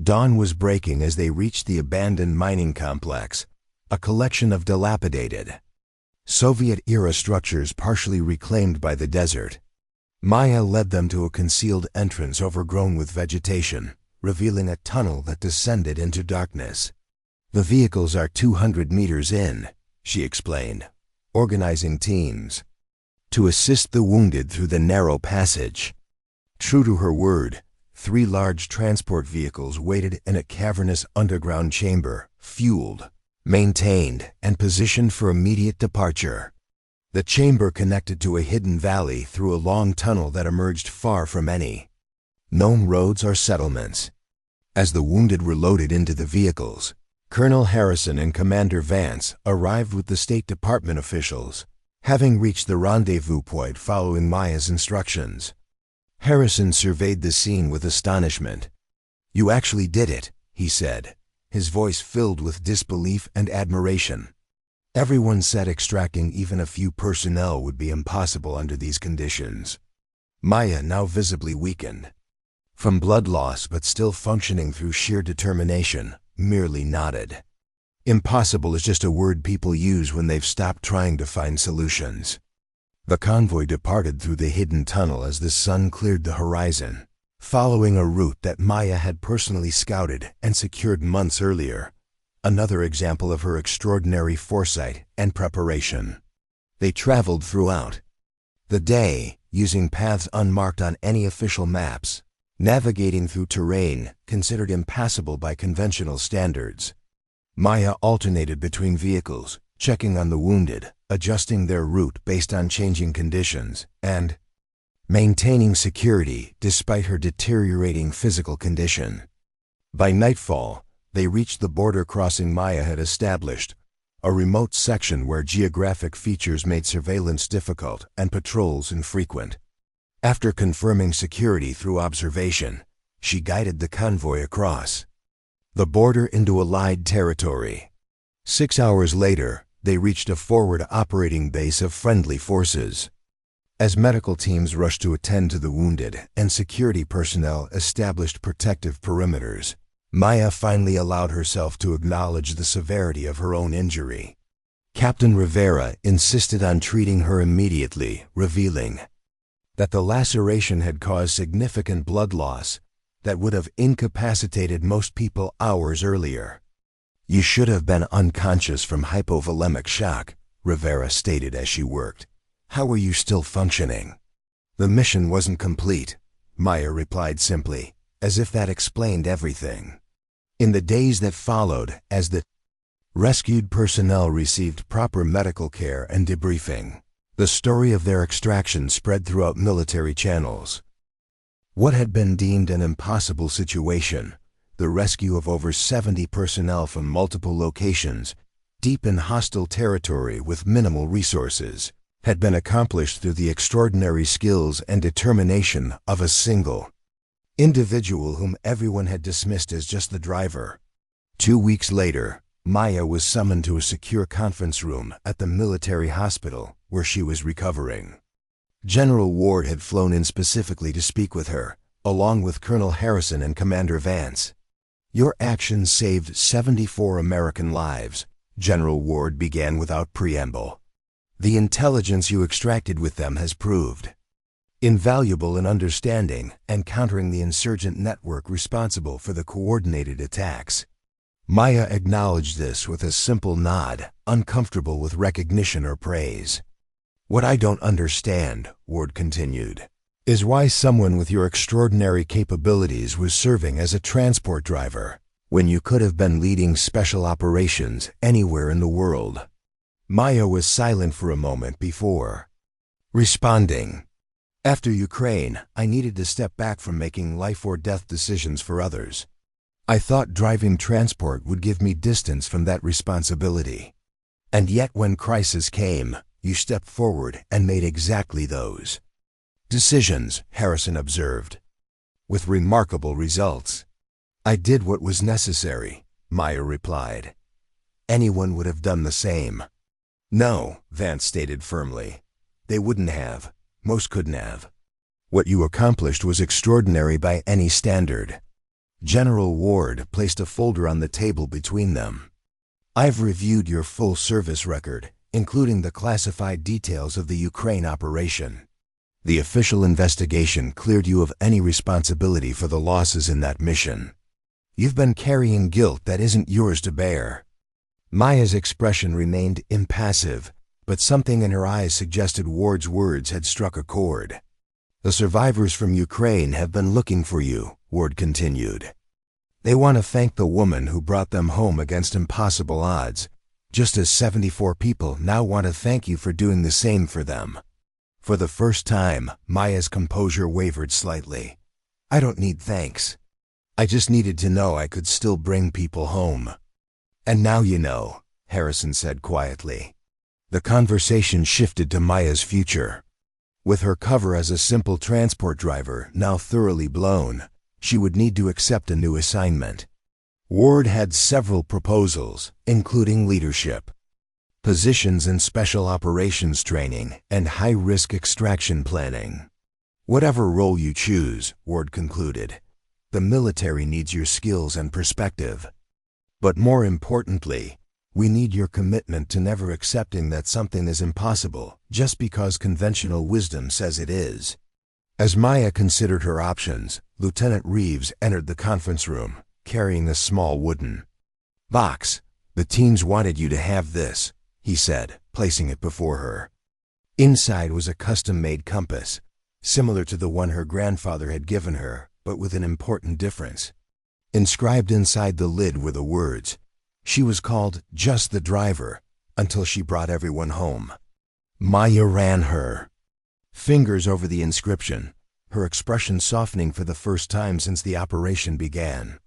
Dawn was breaking as they reached the abandoned mining complex, a collection of dilapidated Soviet-era structures partially reclaimed by the desert. Maya led them to a concealed entrance overgrown with vegetation, revealing a tunnel that descended into darkness. "The vehicles are 200 meters in," she explained, organizing teams to assist the wounded through the narrow passage. True to her word, 3 large transport vehicles waited in a cavernous underground chamber, fueled, maintained, and positioned for immediate departure. The chamber connected to a hidden valley through a long tunnel that emerged far from any known roads or settlements. As the wounded were loaded into the vehicles, Colonel Harrison and Commander Vance arrived with the State Department officials, having reached the rendezvous point following Maya's instructions. Harrison surveyed the scene with astonishment. "You actually did it," he said, his voice filled with disbelief and admiration. "Everyone said extracting even a few personnel would be impossible under these conditions." Maya, now visibly weakened from blood loss but still functioning through sheer determination, merely nodded. Impossible is just a word people use when they've stopped trying to find solutions. The convoy departed through the hidden tunnel as the sun cleared the horizon, following a route that Maya had personally scouted and secured months earlier, another example of her extraordinary foresight and preparation. They traveled throughout the day, using paths unmarked on any official maps, navigating through terrain considered impassable by conventional standards. Maya alternated between vehicles, checking on the wounded, adjusting their route based on changing conditions, and maintaining security despite her deteriorating physical condition. By nightfall, they reached the border crossing Maya had established, a remote section where geographic features made surveillance difficult and patrols infrequent. After confirming security through observation, she guided the convoy across the border into Allied territory. 6 hours later, they reached a forward operating base of friendly forces. As medical teams rushed to attend to the wounded and security personnel established protective perimeters, Maya finally allowed herself to acknowledge the severity of her own injury. Captain Rivera insisted on treating her immediately, revealing that the laceration had caused significant blood loss that would have incapacitated most people hours earlier. You should have been unconscious from hypovolemic shock, Rivera stated as she worked. How were you still functioning? The mission wasn't complete, Maya replied simply, as if that explained everything. In the days that followed, as the rescued personnel received proper medical care and debriefing, the story of their extraction spread throughout military channels. What had been deemed an impossible situation, the rescue of over 70 personnel from multiple locations, deep in hostile territory with minimal resources, had been accomplished through the extraordinary skills and determination of a single individual whom everyone had dismissed as just the driver. 2 weeks later, Maya was summoned to a secure conference room at the military hospital where she was recovering. General Ward had flown in specifically to speak with her, along with Colonel Harrison and Commander Vance. Your actions saved 74 American lives, General Ward began without preamble. The intelligence you extracted with them has proved invaluable in understanding and countering the insurgent network responsible for the coordinated attacks. Maya acknowledged this with a simple nod, uncomfortable with recognition or praise. What I don't understand, Ward continued, is why someone with your extraordinary capabilities was serving as a transport driver when you could have been leading special operations anywhere in the world. Maya was silent for a moment before responding. After Ukraine, I needed to step back from making life-or-death decisions for others. I thought driving transport would give me distance from that responsibility. And yet when crisis came, you stepped forward and made exactly those decisions, Harrison observed, with remarkable results. I did what was necessary, Maya replied. Anyone would have done the same. No, Vance stated firmly. They wouldn't have. Most couldn't have. What you accomplished was extraordinary by any standard. General Ward placed a folder on the table between them. I've reviewed your full service record, including the classified details of the Ukraine operation. The official investigation cleared you of any responsibility for the losses in that mission. You've been carrying guilt that isn't yours to bear. Maya's expression remained impassive, but something in her eyes suggested Ward's words had struck a chord. The survivors from Ukraine have been looking for you, Ward continued. They want to thank the woman who brought them home against impossible odds, just as 74 people now want to thank you for doing the same for them. For the first time, Maya's composure wavered slightly. I don't need thanks. I just needed to know I could still bring people home. And now you know, Harrison said quietly. The conversation shifted to Maya's future. With her cover as a simple transport driver now thoroughly blown, she would need to accept a new assignment. Ward had several proposals, including leadership, positions in special operations training, and high-risk extraction planning. Whatever role you choose, Ward concluded, the military needs your skills and perspective. But more importantly, we need your commitment to never accepting that something is impossible just because conventional wisdom says it is. As Maya considered her options, Lieutenant Reeves entered the conference room, carrying a small wooden box. The teens wanted you to have this, he said, placing it before her. Inside was a custom-made compass, similar to the one her grandfather had given her, but with an important difference. Inscribed inside the lid were the words, "She was called just the driver until she brought everyone home." Maya ran her fingers over the inscription, her expression softening for the first time since the operation began.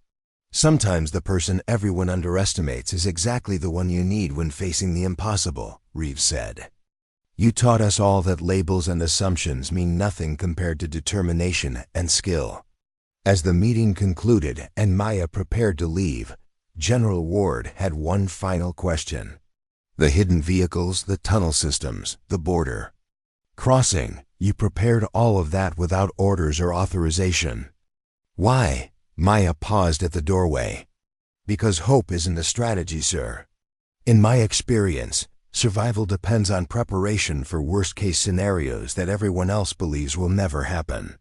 Sometimes the person everyone underestimates is exactly the one you need when facing the impossible, Reeves said. You taught us all that labels and assumptions mean nothing compared to determination and skill. As the meeting concluded and Maya prepared to leave, General Ward had one final question. The hidden vehicles, the tunnel systems, the border crossing, you prepared all of that without orders or authorization. Why? Maya paused at the doorway. Because hope isn't a strategy, sir. In my experience, survival depends on preparation for worst-case scenarios that everyone else believes will never happen.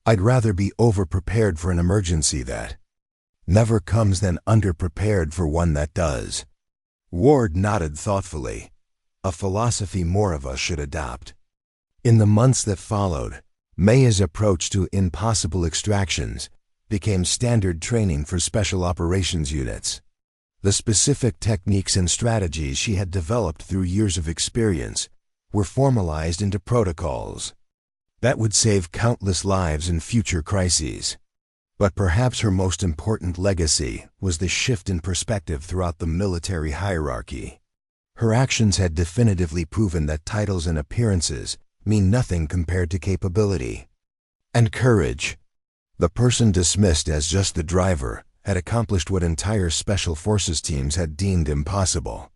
I'd rather be over-prepared for an emergency that never comes than underprepared for one that does. Ward nodded thoughtfully, a philosophy more of us should adopt. In the months that followed, Maya's approach to impossible extractions became standard training for special operations units. The specific techniques and strategies she had developed through years of experience were formalized into protocols that would save countless lives in future crises. But perhaps her most important legacy was the shift in perspective throughout the military hierarchy. Her actions had definitively proven that titles and appearances mean nothing compared to capability and courage. The person dismissed as just the driver had accomplished what entire special forces teams had deemed impossible.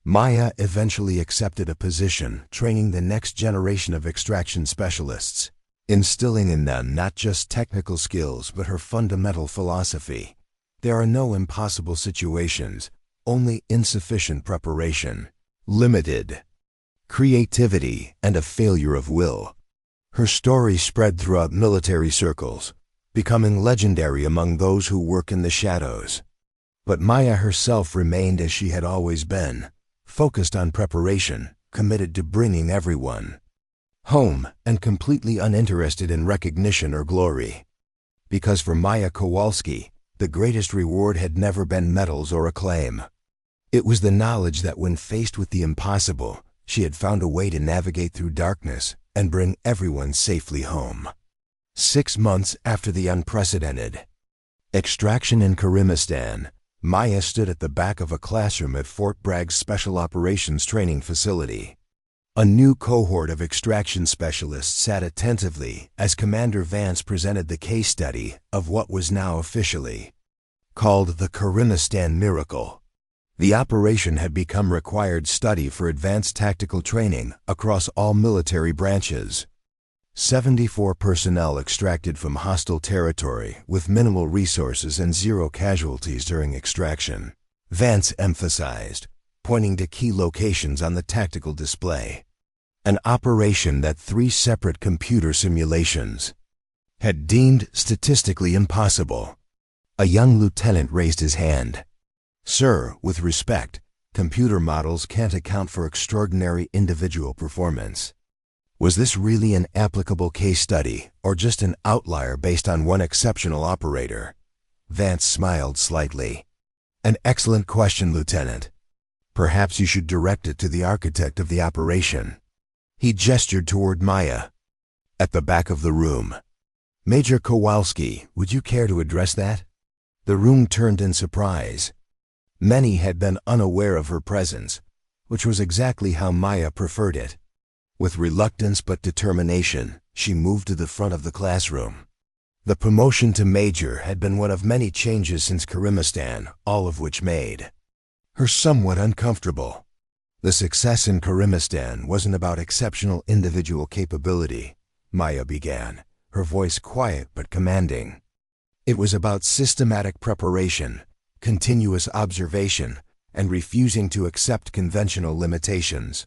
Maya eventually accepted a position training the next generation of extraction specialists, instilling in them not just technical skills but her fundamental philosophy. There are no impossible situations, only insufficient preparation, limited creativity, and a failure of will. Her story spread throughout military circles, becoming legendary among those who work in the shadows. But Maya herself remained as she had always been, focused on preparation, committed to bringing everyone home, and completely uninterested in recognition or glory. Because for Maya Kowalski, the greatest reward had never been medals or acclaim. It was the knowledge that when faced with the impossible, she had found a way to navigate through darkness and bring everyone safely home. 6 months after the unprecedented extraction in Karimistan, Maya stood at the back of a classroom at Fort Bragg's Special Operations Training Facility. A new cohort of extraction specialists sat attentively as Commander Vance presented the case study of what was now officially called the Karimistan Miracle. The operation had become required study for advanced tactical training across all military branches. 74 personnel extracted from hostile territory with minimal resources and 0 casualties during extraction, Vance emphasized, pointing to key locations on the tactical display. An operation that 3 separate computer simulations had deemed statistically impossible. A young lieutenant raised his hand. "Sir, with respect, computer models can't account for extraordinary individual performance." Was this really an applicable case study, or just an outlier based on one exceptional operator? Vance smiled slightly. "An excellent question, Lieutenant. Perhaps you should direct it to the architect of the operation." He gestured toward Maya, at the back of the room. "Major Kowalski, would you care to address that?" The room turned in surprise. Many had been unaware of her presence, which was exactly how Maya preferred it. With reluctance but determination, she moved to the front of the classroom. The promotion to major had been one of many changes since Karimistan, all of which made her somewhat uncomfortable. The success in Karimistan wasn't about exceptional individual capability, Maya began, her voice quiet but commanding. It was about systematic preparation, continuous observation, and refusing to accept conventional limitations.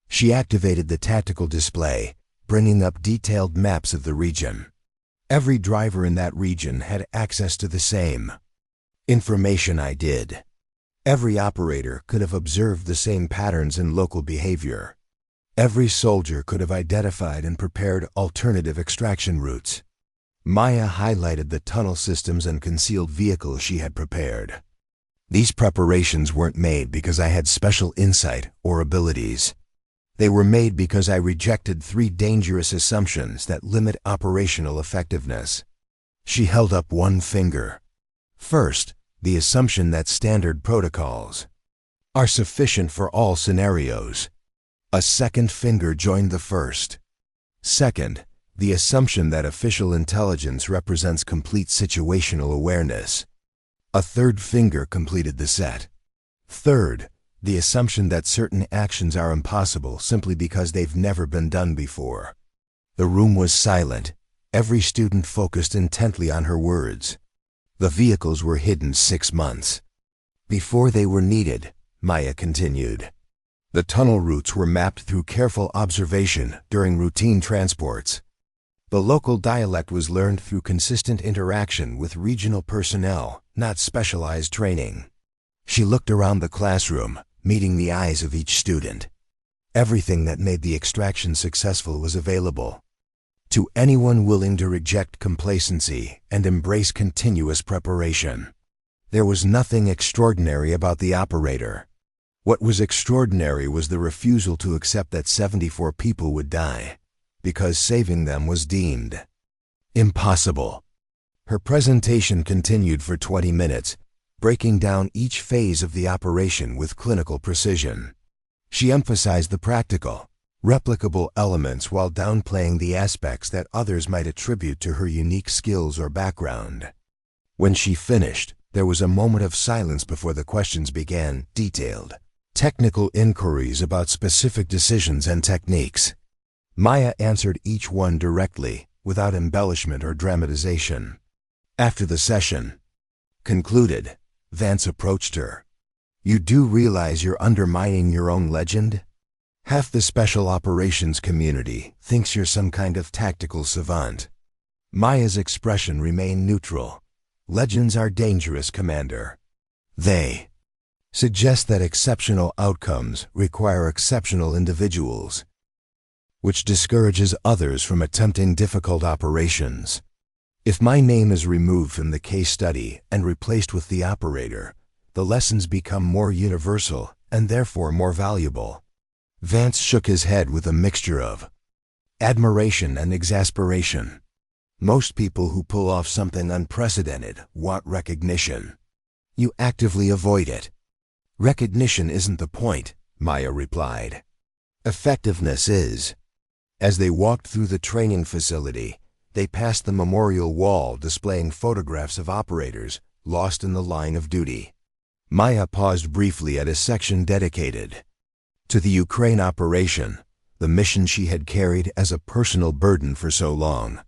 She activated the tactical display, bringing up detailed maps of the region. Every driver in that region had access to the same information I did. Every operator could have observed the same patterns in local behavior. Every soldier could have identified and prepared alternative extraction routes. Maya highlighted the tunnel systems and concealed vehicles she had prepared. These preparations weren't made because I had special insight or abilities. They were made because I rejected 3 dangerous assumptions that limit operational effectiveness. She held up one finger. First, the assumption that standard protocols are sufficient for all scenarios. A second finger joined the first. Second, the assumption that official intelligence represents complete situational awareness. A third finger completed the set. Third, the assumption that certain actions are impossible simply because they've never been done before. The room was silent, every student focused intently on her words. The vehicles were hidden 6 months before they were needed, Maya continued. The tunnel routes were mapped through careful observation during routine transports. The local dialect was learned through consistent interaction with regional personnel not specialized training. She looked around the classroom, meeting the eyes of each student. Everything that made the extraction successful was available. To anyone willing to reject complacency and embrace continuous preparation. There was nothing extraordinary about the operator. What was extraordinary was the refusal to accept that 74 people would die, because saving them was deemed impossible. Her presentation continued for 20 minutes, breaking down each phase of the operation with clinical precision. She emphasized the practical, replicable elements while downplaying the aspects that others might attribute to her unique skills or background. When she finished, there was a moment of silence before the questions began, detailed, technical inquiries about specific decisions and techniques. Maya answered each one directly, without embellishment or dramatization. After the session concluded, Vance approached her. "You do realize you're undermining your own legend? Half the special operations community thinks you're some kind of tactical savant." Maya's expression remained neutral. "Legends are dangerous, Commander. They suggest that exceptional outcomes require exceptional individuals, which discourages others from attempting difficult operations. If my name is removed from the case study and replaced with the operator, the lessons become more universal and therefore more valuable." Vance shook his head with a mixture of admiration and exasperation. "Most people who pull off something unprecedented want recognition. You actively avoid it." "Recognition isn't the point," Maya replied. "Effectiveness is." As they walked through the training facility, they passed the memorial wall displaying photographs of operators lost in the line of duty. Maya paused briefly at a section dedicated to the Ukraine operation, the mission she had carried as a personal burden for so long.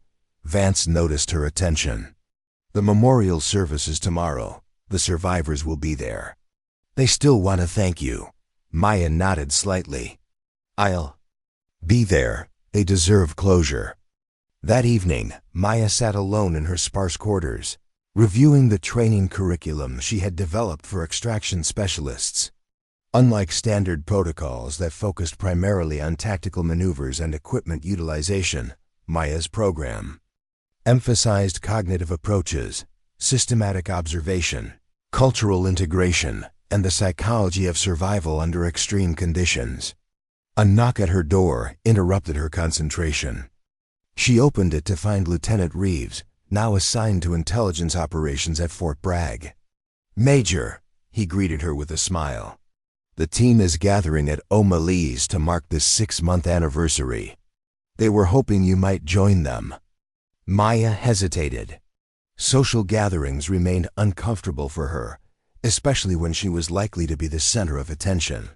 Vance noticed her attention. "The memorial service is tomorrow. The survivors will be there. They still want to thank you." Maya nodded slightly. "I'll be there. They deserve closure." That evening, Maya sat alone in her sparse quarters, reviewing the training curriculum she had developed for extraction specialists. Unlike standard protocols that focused primarily on tactical maneuvers and equipment utilization, Maya's program emphasized cognitive approaches, systematic observation, cultural integration, and the psychology of survival under extreme conditions. A knock at her door interrupted her concentration. She opened it to find Lieutenant Reeves, now assigned to intelligence operations at Fort Bragg. "Major," he greeted her with a smile. "The team is gathering at O'Malley's to mark the 6-month anniversary. They were hoping you might join them." Maya hesitated. Social gatherings remained uncomfortable for her, especially when she was likely to be the center of attention.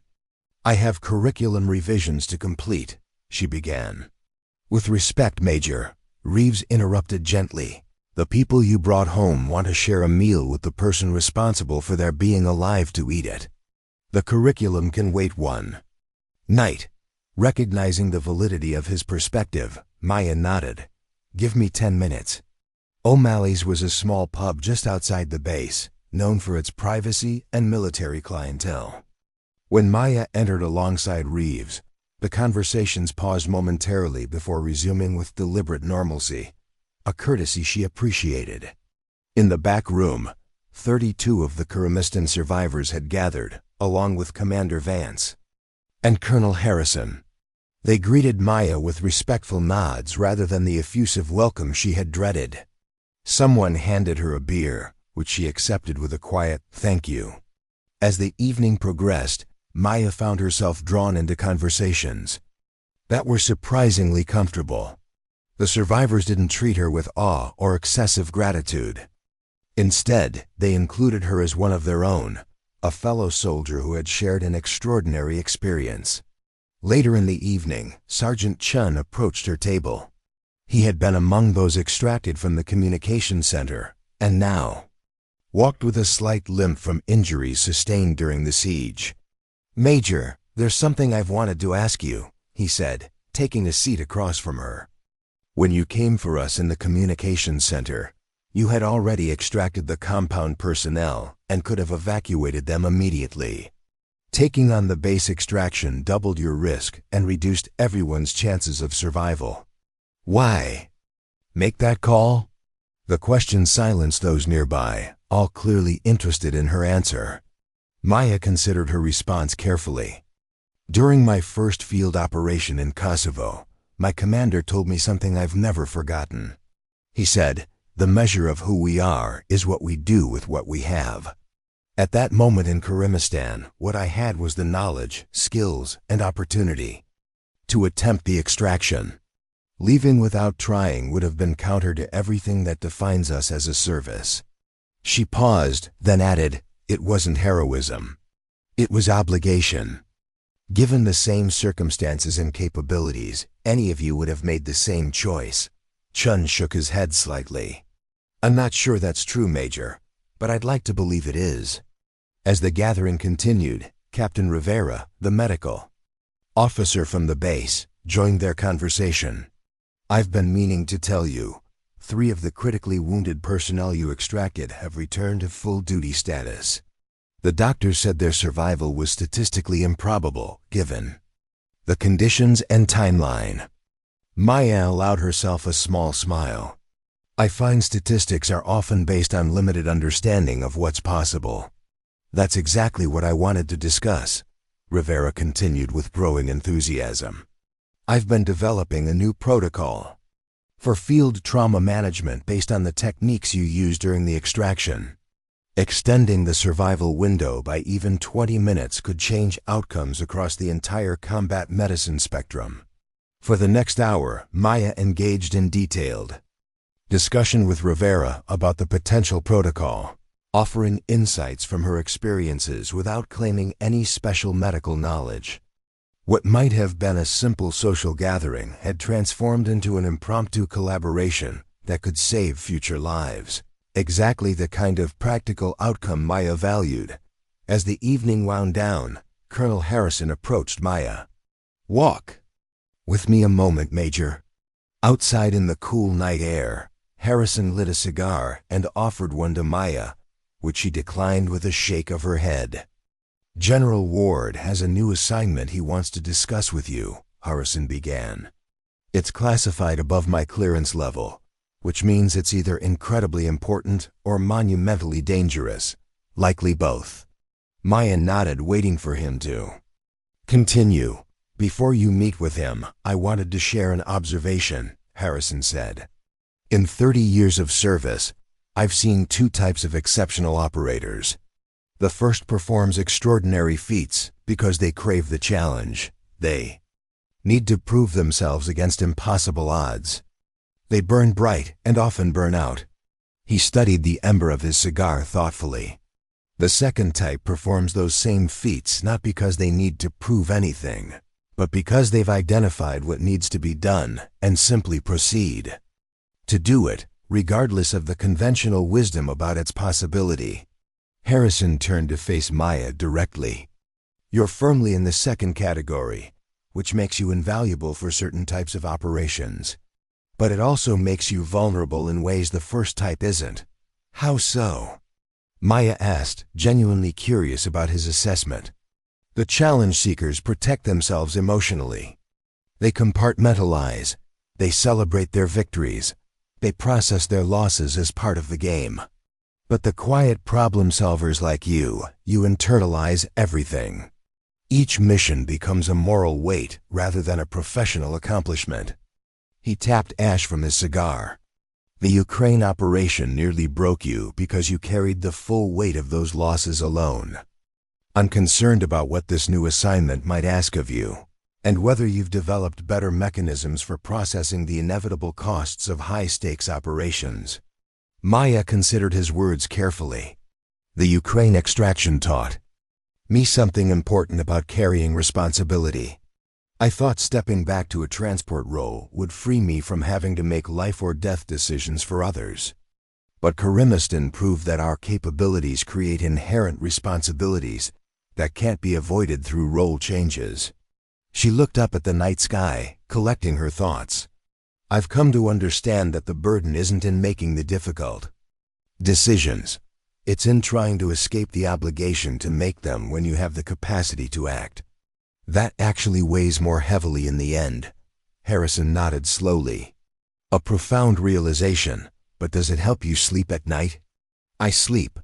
"I have curriculum revisions to complete," she began. "With respect, Major," Reeves interrupted gently. "The people you brought home want to share a meal with the person responsible for their being alive to eat it. The curriculum can wait one night." Recognizing the validity of his perspective, Maya nodded. "Give me 10 minutes." O'Malley's was a small pub just outside the base, known for its privacy and military clientele. When Maya entered alongside Reeves, the conversations paused momentarily before resuming with deliberate normalcy, a courtesy she appreciated. In the back room, 32 of the Karimistan survivors had gathered, along with Commander Vance and Colonel Harrison. They greeted Maya with respectful nods rather than the effusive welcome she had dreaded. Someone handed her a beer, which she accepted with a quiet "thank you." As the evening progressed, Maya found herself drawn into conversations that were surprisingly comfortable. The survivors didn't treat her with awe or excessive gratitude. Instead, they included her as one of their own, a fellow soldier who had shared an extraordinary experience. Later in the evening, Sergeant Chun approached her table. He had been among those extracted from the communication center, and now walked with a slight limp from injuries sustained during the siege. "Major, there's something I've wanted to ask you," he said, taking a seat across from her. "When you came for us in the communications center, You had already extracted the compound personnel and could have evacuated them immediately. Taking on the base extraction doubled your risk and reduced everyone's chances of survival. Why make that call? The question silenced those nearby, all clearly interested in her answer. Maya considered her response carefully. During my first field operation in Kosovo, my commander told me something I've never forgotten. He said, "The measure of who we are is what we do with what we have." At that moment in Karimistan, what I had was the knowledge, skills, and opportunity to attempt the extraction. Leaving without trying would have been counter to everything that defines us as a service. She paused, then added, "It wasn't heroism. It was obligation. Given the same circumstances and capabilities, any of you would have made the same choice." Chun shook his head slightly. "I'm not sure that's true, Major, but I'd like to believe it is." As the gathering continued, Captain Rivera, the medical officer from the base, joined their conversation. "I've been meaning to tell you, 3 of the critically wounded personnel you extracted have returned to full duty status. The doctors said their survival was statistically improbable, given the conditions and timeline." Maya allowed herself a small smile. "I find statistics are often based on limited understanding of what's possible." "That's exactly what I wanted to discuss," Rivera continued with growing enthusiasm. "I've been developing a new protocol for field trauma management based on the techniques you used during the extraction. Extending the survival window by even 20 minutes could change outcomes across the entire combat medicine spectrum." For the next hour, Maya engaged in detailed discussion with Rivera about the potential protocol, offering insights from her experiences without claiming any special medical knowledge. What might have been a simple social gathering had transformed into an impromptu collaboration that could save future lives. Exactly the kind of practical outcome Maya valued. As the evening wound down, Colonel Harrison approached Maya. "Walk with me a moment, Major." Outside in the cool night air, Harrison lit a cigar and offered one to Maya, which she declined with a shake of her head. "General Ward has a new assignment he wants to discuss with you," Harrison began. "It's classified above my clearance level, which means it's either incredibly important or monumentally dangerous, likely both." Maya nodded, waiting for him to continue. "Before you meet with him, I wanted to share an observation," Harrison said. "In 30 years of service, I've seen 2 types of exceptional operators. The first performs extraordinary feats because they crave the challenge. They need to prove themselves against impossible odds. They burn bright and often burn out." He studied the ember of his cigar thoughtfully. "The second type performs those same feats not because they need to prove anything, but because they've identified what needs to be done and simply proceed to do it, regardless of the conventional wisdom about its possibility." Harrison turned to face Maya directly. "You're firmly in the second category, which makes you invaluable for certain types of operations. But it also makes you vulnerable in ways the first type isn't." "How so?" Maya asked, genuinely curious about his assessment. "The challenge seekers protect themselves emotionally. They compartmentalize. They celebrate their victories. They process their losses as part of the game. But the quiet problem solvers like you internalize everything. Each mission becomes a moral weight rather than a professional accomplishment." He tapped ash from his cigar. "The Ukraine operation nearly broke you because you carried the full weight of those losses alone. I'm concerned about what this new assignment might ask of you, and whether you've developed better mechanisms for processing the inevitable costs of high-stakes operations." Maya considered his words carefully. "The Ukraine extraction taught me something important about carrying responsibility. I thought stepping back to a transport role would free me from having to make life-or-death decisions for others. But Karimistan proved that our capabilities create inherent responsibilities that can't be avoided through role changes." She looked up at the night sky, collecting her thoughts. "I've come to understand that the burden isn't in making the difficult, Decisions. It's in trying to escape the obligation to make them when you have the capacity to act. That actually weighs more heavily in the end. Harrison nodded slowly. A profound realization, but does it help you sleep at night? I sleep.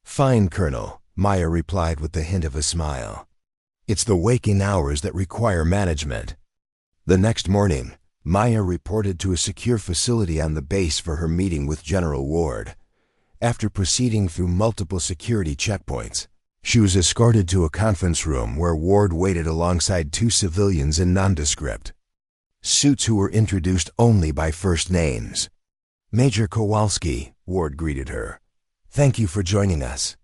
Fine, Colonel, Maya replied with the hint of a smile. It's the waking hours that require management. The next morning, Maya reported to a secure facility on the base for her meeting with General Ward. After proceeding through multiple security checkpoints, she was escorted to a conference room where Ward waited alongside two civilians in nondescript suits who were introduced only by first names. Major Kowalski, Ward greeted her. Thank you for joining us.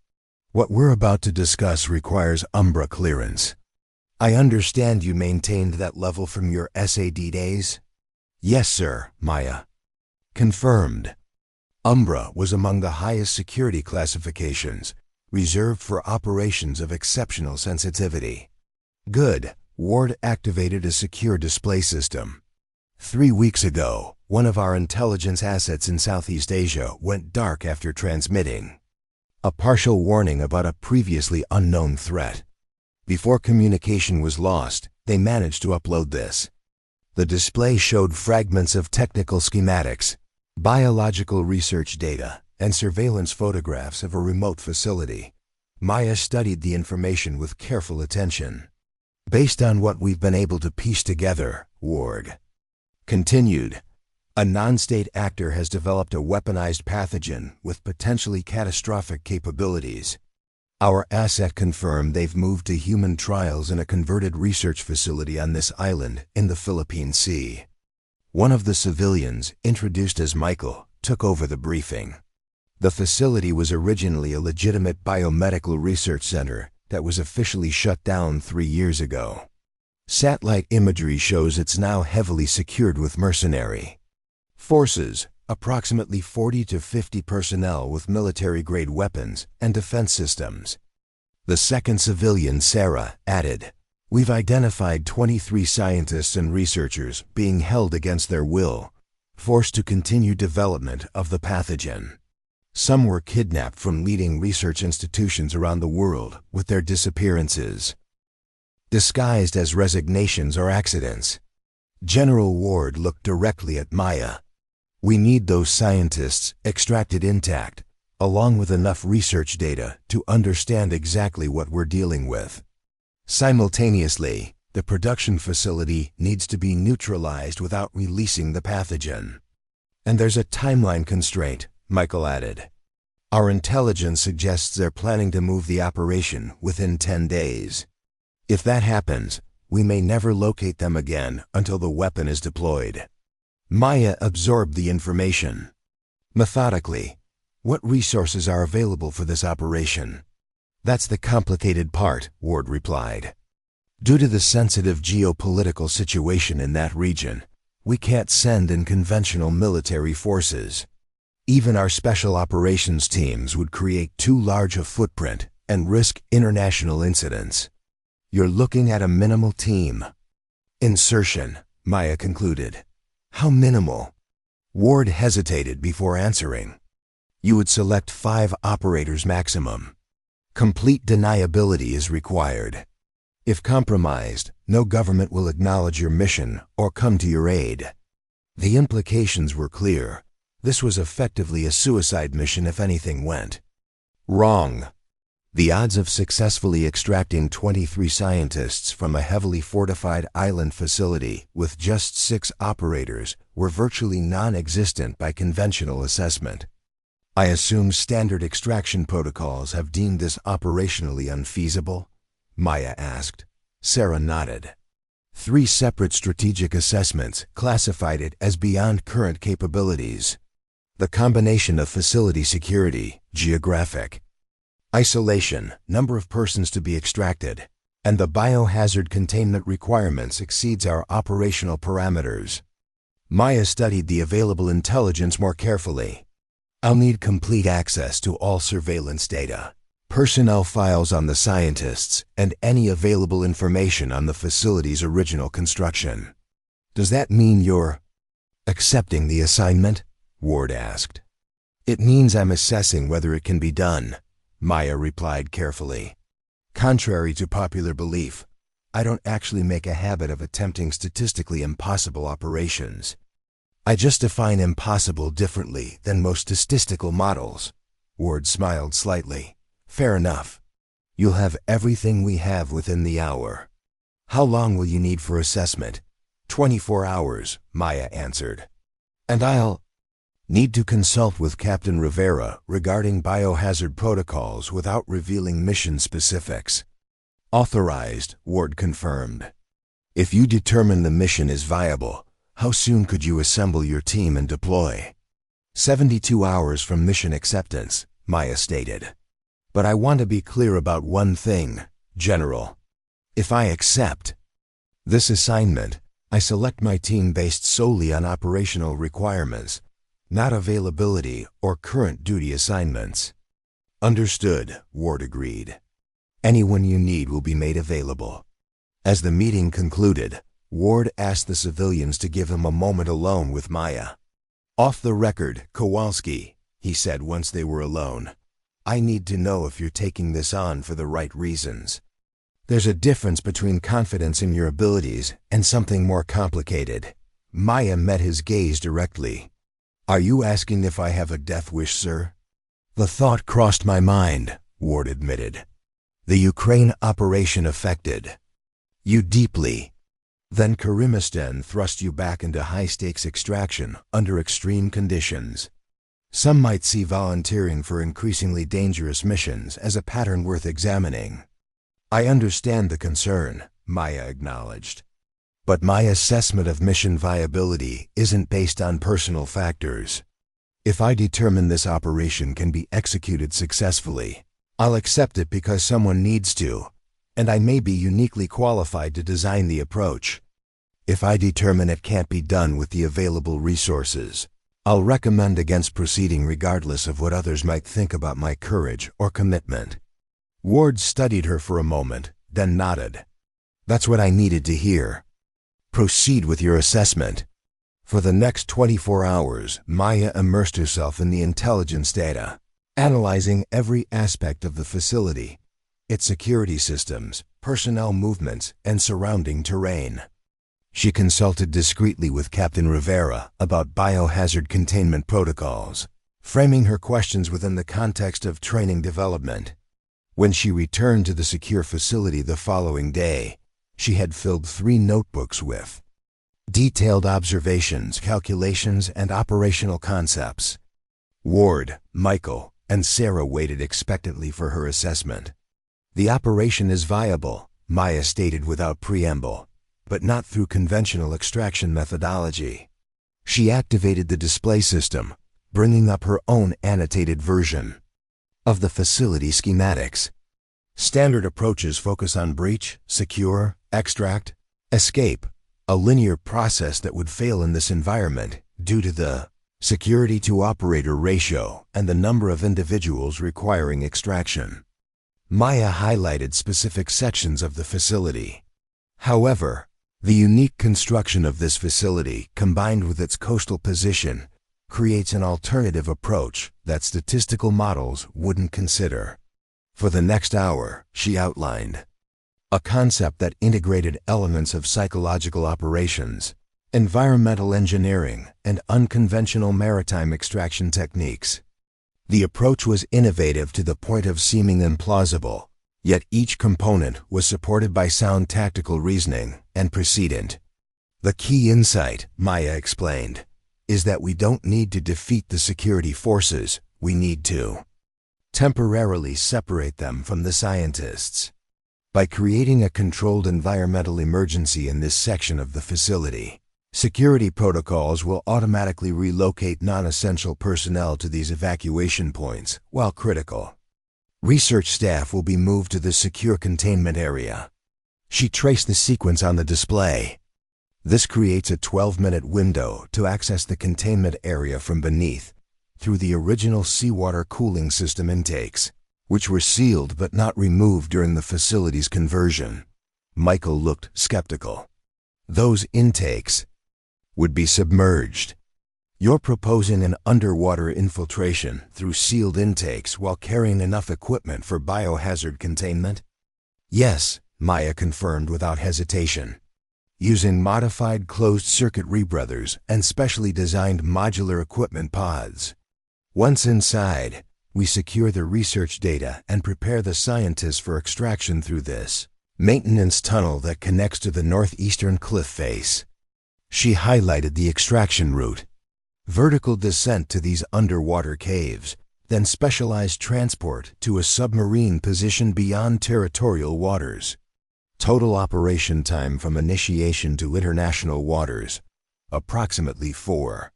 What we're about to discuss requires Umbra clearance. I understand you maintained that level from your SAD days? Yes, sir, Maya. Confirmed. Umbra was among the highest security classifications, reserved for operations of exceptional sensitivity. Good. Ward activated a secure display system. 3 weeks ago, one of our intelligence assets in Southeast Asia went dark after transmitting a partial warning about a previously unknown threat. Before communication was lost, they managed to upload this. The display showed fragments of technical schematics, biological research data, and surveillance photographs of a remote facility. Maya studied the information with careful attention. Based on what we've been able to piece together, Ward continued, a non-state actor has developed a weaponized pathogen with potentially catastrophic capabilities. Our asset confirmed they've moved to human trials in a converted research facility on this island in the Philippine Sea. One of the civilians, introduced as Michael, took over the briefing. The facility was originally a legitimate biomedical research center that was officially shut down 3 years ago. Satellite imagery shows it's now heavily secured with mercenary forces, approximately 40 to 50 personnel with military-grade weapons and defense systems. The second civilian, Sarah, added, We've identified 23 scientists and researchers being held against their will, forced to continue development of the pathogen. Some were kidnapped from leading research institutions around the world with their disappearances, disguised as resignations or accidents. General Ward looked directly at Maya. We need those scientists extracted intact, along with enough research data to understand exactly what we're dealing with. Simultaneously, the production facility needs to be neutralized without releasing the pathogen. And there's a timeline constraint, Michael added. Our intelligence suggests they're planning to move the operation within 10 days. If that happens, we may never locate them again until the weapon is deployed. Maya absorbed the information. Methodically, what resources are available for this operation? That's the complicated part, Ward replied. Due to the sensitive geopolitical situation in that region, we can't send in conventional military forces. Even our special operations teams would create too large a footprint and risk international incidents. You're looking at a minimal team. Insertion, Maya concluded. How minimal? Ward hesitated before answering. You would select 5 operators maximum. Complete deniability is required. If compromised, no government will acknowledge your mission or come to your aid. The implications were clear. This was effectively a suicide mission if anything went wrong. The odds of successfully extracting 23 scientists from a heavily fortified island facility with just 6 operators were virtually non-existent by conventional assessment. I assume standard extraction protocols have deemed this operationally unfeasible? Maya asked. Sarah nodded. 3 separate strategic assessments classified it as beyond current capabilities. The combination of facility security, geographic isolation, number of persons to be extracted, and the biohazard containment requirements exceeds our operational parameters. Maya studied the available intelligence more carefully. I'll need complete access to all surveillance data, personnel files on the scientists, and any available information on the facility's original construction. Does that mean you're accepting the assignment? Ward asked. It means I'm assessing whether it can be done, Maya replied carefully. Contrary to popular belief, I don't actually make a habit of attempting statistically impossible operations. I just define impossible differently than most statistical models. Ward smiled slightly. Fair enough. You'll have everything we have within the hour. How long will you need for assessment? 24 hours, Maya answered. And I'll need to consult with Captain Rivera regarding biohazard protocols without revealing mission specifics. Authorized, Ward confirmed. If you determine the mission is viable, how soon could you assemble your team and deploy? 72 hours from mission acceptance, Maya stated. But I want to be clear about one thing, General. If I accept this assignment, I select my team based solely on operational requirements, not availability or current duty assignments. Understood, Ward agreed. Anyone you need will be made available. As the meeting concluded, Ward asked the civilians to give him a moment alone with Maya. Off the record, Kowalski, he said once they were alone. I need to know if you're taking this on for the right reasons. There's a difference between confidence in your abilities and something more complicated. Maya met his gaze directly. Are you asking if I have a death wish, sir? The thought crossed my mind, Ward admitted. The Ukraine operation affected you deeply. Then Karimistan thrust you back into high-stakes extraction under extreme conditions. Some might see volunteering for increasingly dangerous missions as a pattern worth examining. I understand the concern, Maya acknowledged. But my assessment of mission viability isn't based on personal factors. If I determine this operation can be executed successfully, I'll accept it because someone needs to, and I may be uniquely qualified to design the approach. If I determine it can't be done with the available resources, I'll recommend against proceeding regardless of what others might think about my courage or commitment. Ward studied her for a moment, then nodded. That's what I needed to hear. Proceed with your assessment. For the next 24 hours, Maya immersed herself in the intelligence data, analyzing every aspect of the facility, its security systems, personnel movements, and surrounding terrain. She consulted discreetly with Captain Rivera about biohazard containment protocols, framing her questions within the context of training development. When she returned to the secure facility the following day, she had filled 3 notebooks with detailed observations, calculations, and operational concepts. Ward, Michael, and Sarah waited expectantly for her assessment. The operation is viable, Maya stated without preamble, but not through conventional extraction methodology. She activated the display system, bringing up her own annotated version of the facility schematics. Standard approaches focus on breach, secure, extract, escape, a linear process that would fail in this environment due to the security-to-operator ratio and the number of individuals requiring extraction. Maya highlighted specific sections of the facility. However, the unique construction of this facility, combined with its coastal position, creates an alternative approach that statistical models wouldn't consider. For the next hour, she outlined a concept that integrated elements of psychological operations, environmental engineering, and unconventional maritime extraction techniques. The approach was innovative to the point of seeming implausible, yet each component was supported by sound tactical reasoning and precedent. The key insight, Maya explained, is that we don't need to defeat the security forces, we need to temporarily separate them from the scientists. By creating a controlled environmental emergency in this section of the facility, security protocols will automatically relocate non-essential personnel to these evacuation points while critical. Research staff will be moved to the secure containment area. She traced the sequence on the display. This creates a 12-minute window to access the containment area from beneath through the original seawater cooling system intakes, which were sealed but not removed during the facility's conversion. Michael looked skeptical. Those intakes would be submerged. You're proposing an underwater infiltration through sealed intakes while carrying enough equipment for biohazard containment? Yes, Maya confirmed without hesitation. Using modified closed-circuit rebreathers and specially designed modular equipment pods. Once inside, we secure the research data and prepare the scientists for extraction through this maintenance tunnel that connects to the northeastern cliff face. She highlighted the extraction route. Vertical descent to these underwater caves, then specialized transport to a submarine position beyond territorial waters. Total operation time from initiation to international waters, approximately 4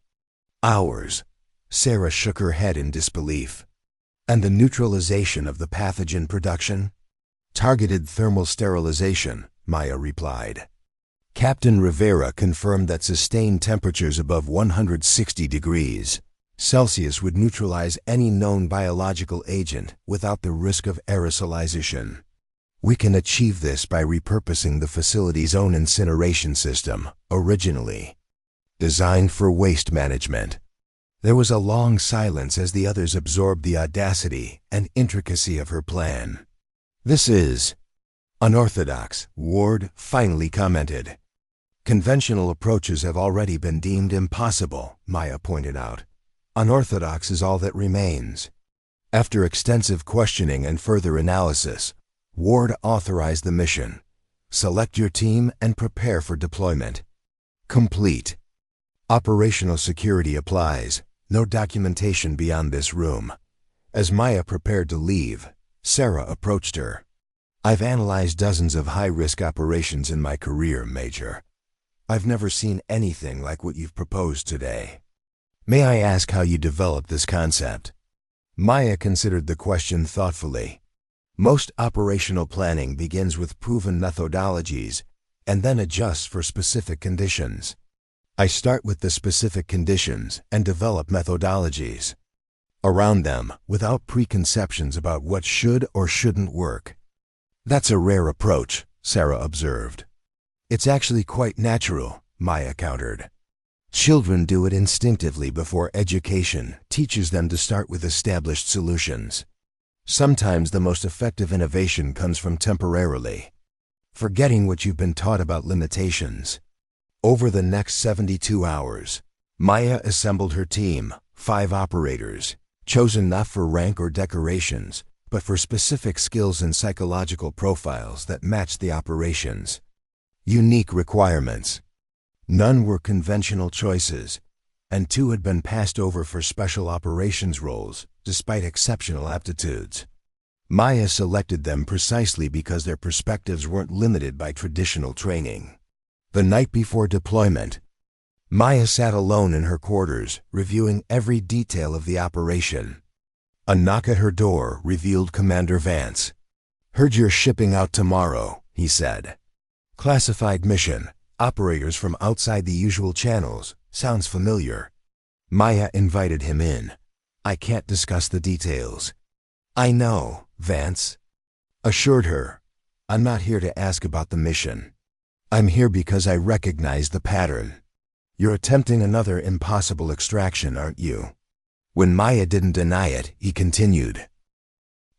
hours. Sarah shook her head in disbelief. And the neutralization of the pathogen production? Targeted thermal sterilization, Maya replied. Captain Rivera confirmed that sustained temperatures above 160 degrees Celsius would neutralize any known biological agent without the risk of aerosolization. We can achieve this by repurposing the facility's own incineration system, originally designed for waste management. There was a long silence as the others absorbed the audacity and intricacy of her plan. This is unorthodox, Ward finally commented. Conventional approaches have already been deemed impossible, Maya pointed out. Unorthodox is all that remains. After extensive questioning and further analysis, Ward authorized the mission. Select your team and prepare for deployment. Complete. Operational security applies. No documentation beyond this room. As Maya prepared to leave, Sarah approached her. I've analyzed dozens of high-risk operations in my career, Major. I've never seen anything like what you've proposed today. May I ask how you developed this concept? Maya considered the question thoughtfully. Most operational planning begins with proven methodologies and then adjusts for specific conditions. I start with the specific conditions and develop methodologies around them without preconceptions about what should or shouldn't work. That's a rare approach, Sarah observed. It's actually quite natural, Maya countered. Children do it instinctively before education teaches them to start with established solutions. Sometimes the most effective innovation comes from temporarily forgetting what you've been taught about limitations. Over the next 72 hours, Maya assembled her team, 5 operators, chosen not for rank or decorations, but for specific skills and psychological profiles that matched the operations. Unique requirements. None were conventional choices, and 2 had been passed over for special operations roles, despite exceptional aptitudes. Maya selected them precisely because their perspectives weren't limited by traditional training. The night before deployment, Maya sat alone in her quarters, reviewing every detail of the operation. A knock at her door revealed Commander Vance. "Heard you're shipping out tomorrow," he said. "Classified mission. Operators from outside the usual channels. Sounds familiar." Maya invited him in. "I can't discuss the details." "I know," Vance assured her. "I'm not here to ask about the mission. I'm here because I recognize the pattern. You're attempting another impossible extraction, aren't you?" When Maya didn't deny it, he continued.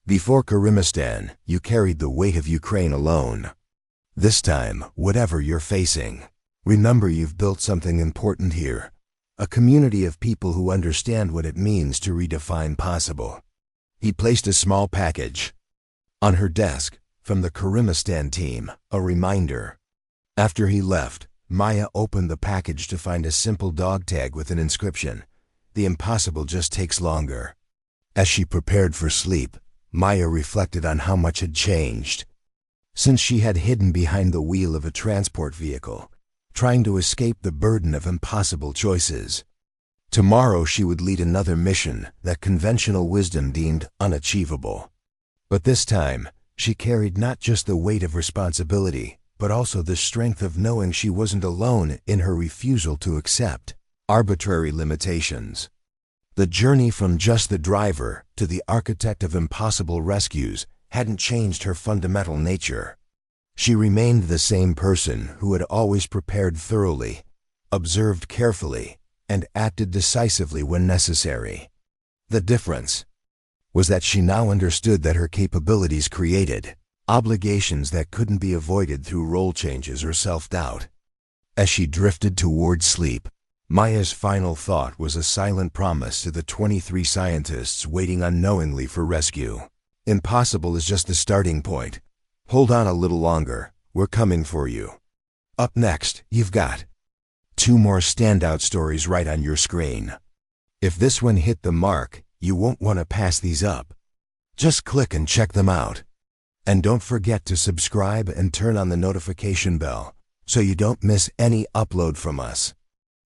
"Before Karimistan, you carried the weight of Ukraine alone. This time, whatever you're facing, remember you've built something important here. A community of people who understand what it means to redefine possible." He placed a small package on her desk from the Karimistan team, a reminder. After he left, Maya opened the package to find a simple dog tag with an inscription, "The impossible just takes longer." As she prepared for sleep, Maya reflected on how much had changed. Since she had hidden behind the wheel of a transport vehicle, trying to escape the burden of impossible choices. Tomorrow she would lead another mission that conventional wisdom deemed unachievable. But this time, she carried not just the weight of responsibility, but also the strength of knowing she wasn't alone in her refusal to accept arbitrary limitations. The journey from just the driver to the architect of impossible rescues hadn't changed her fundamental nature. She remained the same person who had always prepared thoroughly, observed carefully, and acted decisively when necessary. The difference was that she now understood that her capabilities created obligations that couldn't be avoided through role changes or self-doubt. As she drifted toward sleep, Maya's final thought was a silent promise to the 23 scientists waiting unknowingly for rescue. Impossible is just the starting point. Hold on a little longer, we're coming for you. Up next, you've got 2 more standout stories right on your screen. If this one hit the mark, you won't want to pass these up. Just click and check them out. And don't forget to subscribe and turn on the notification bell so you don't miss any upload from us.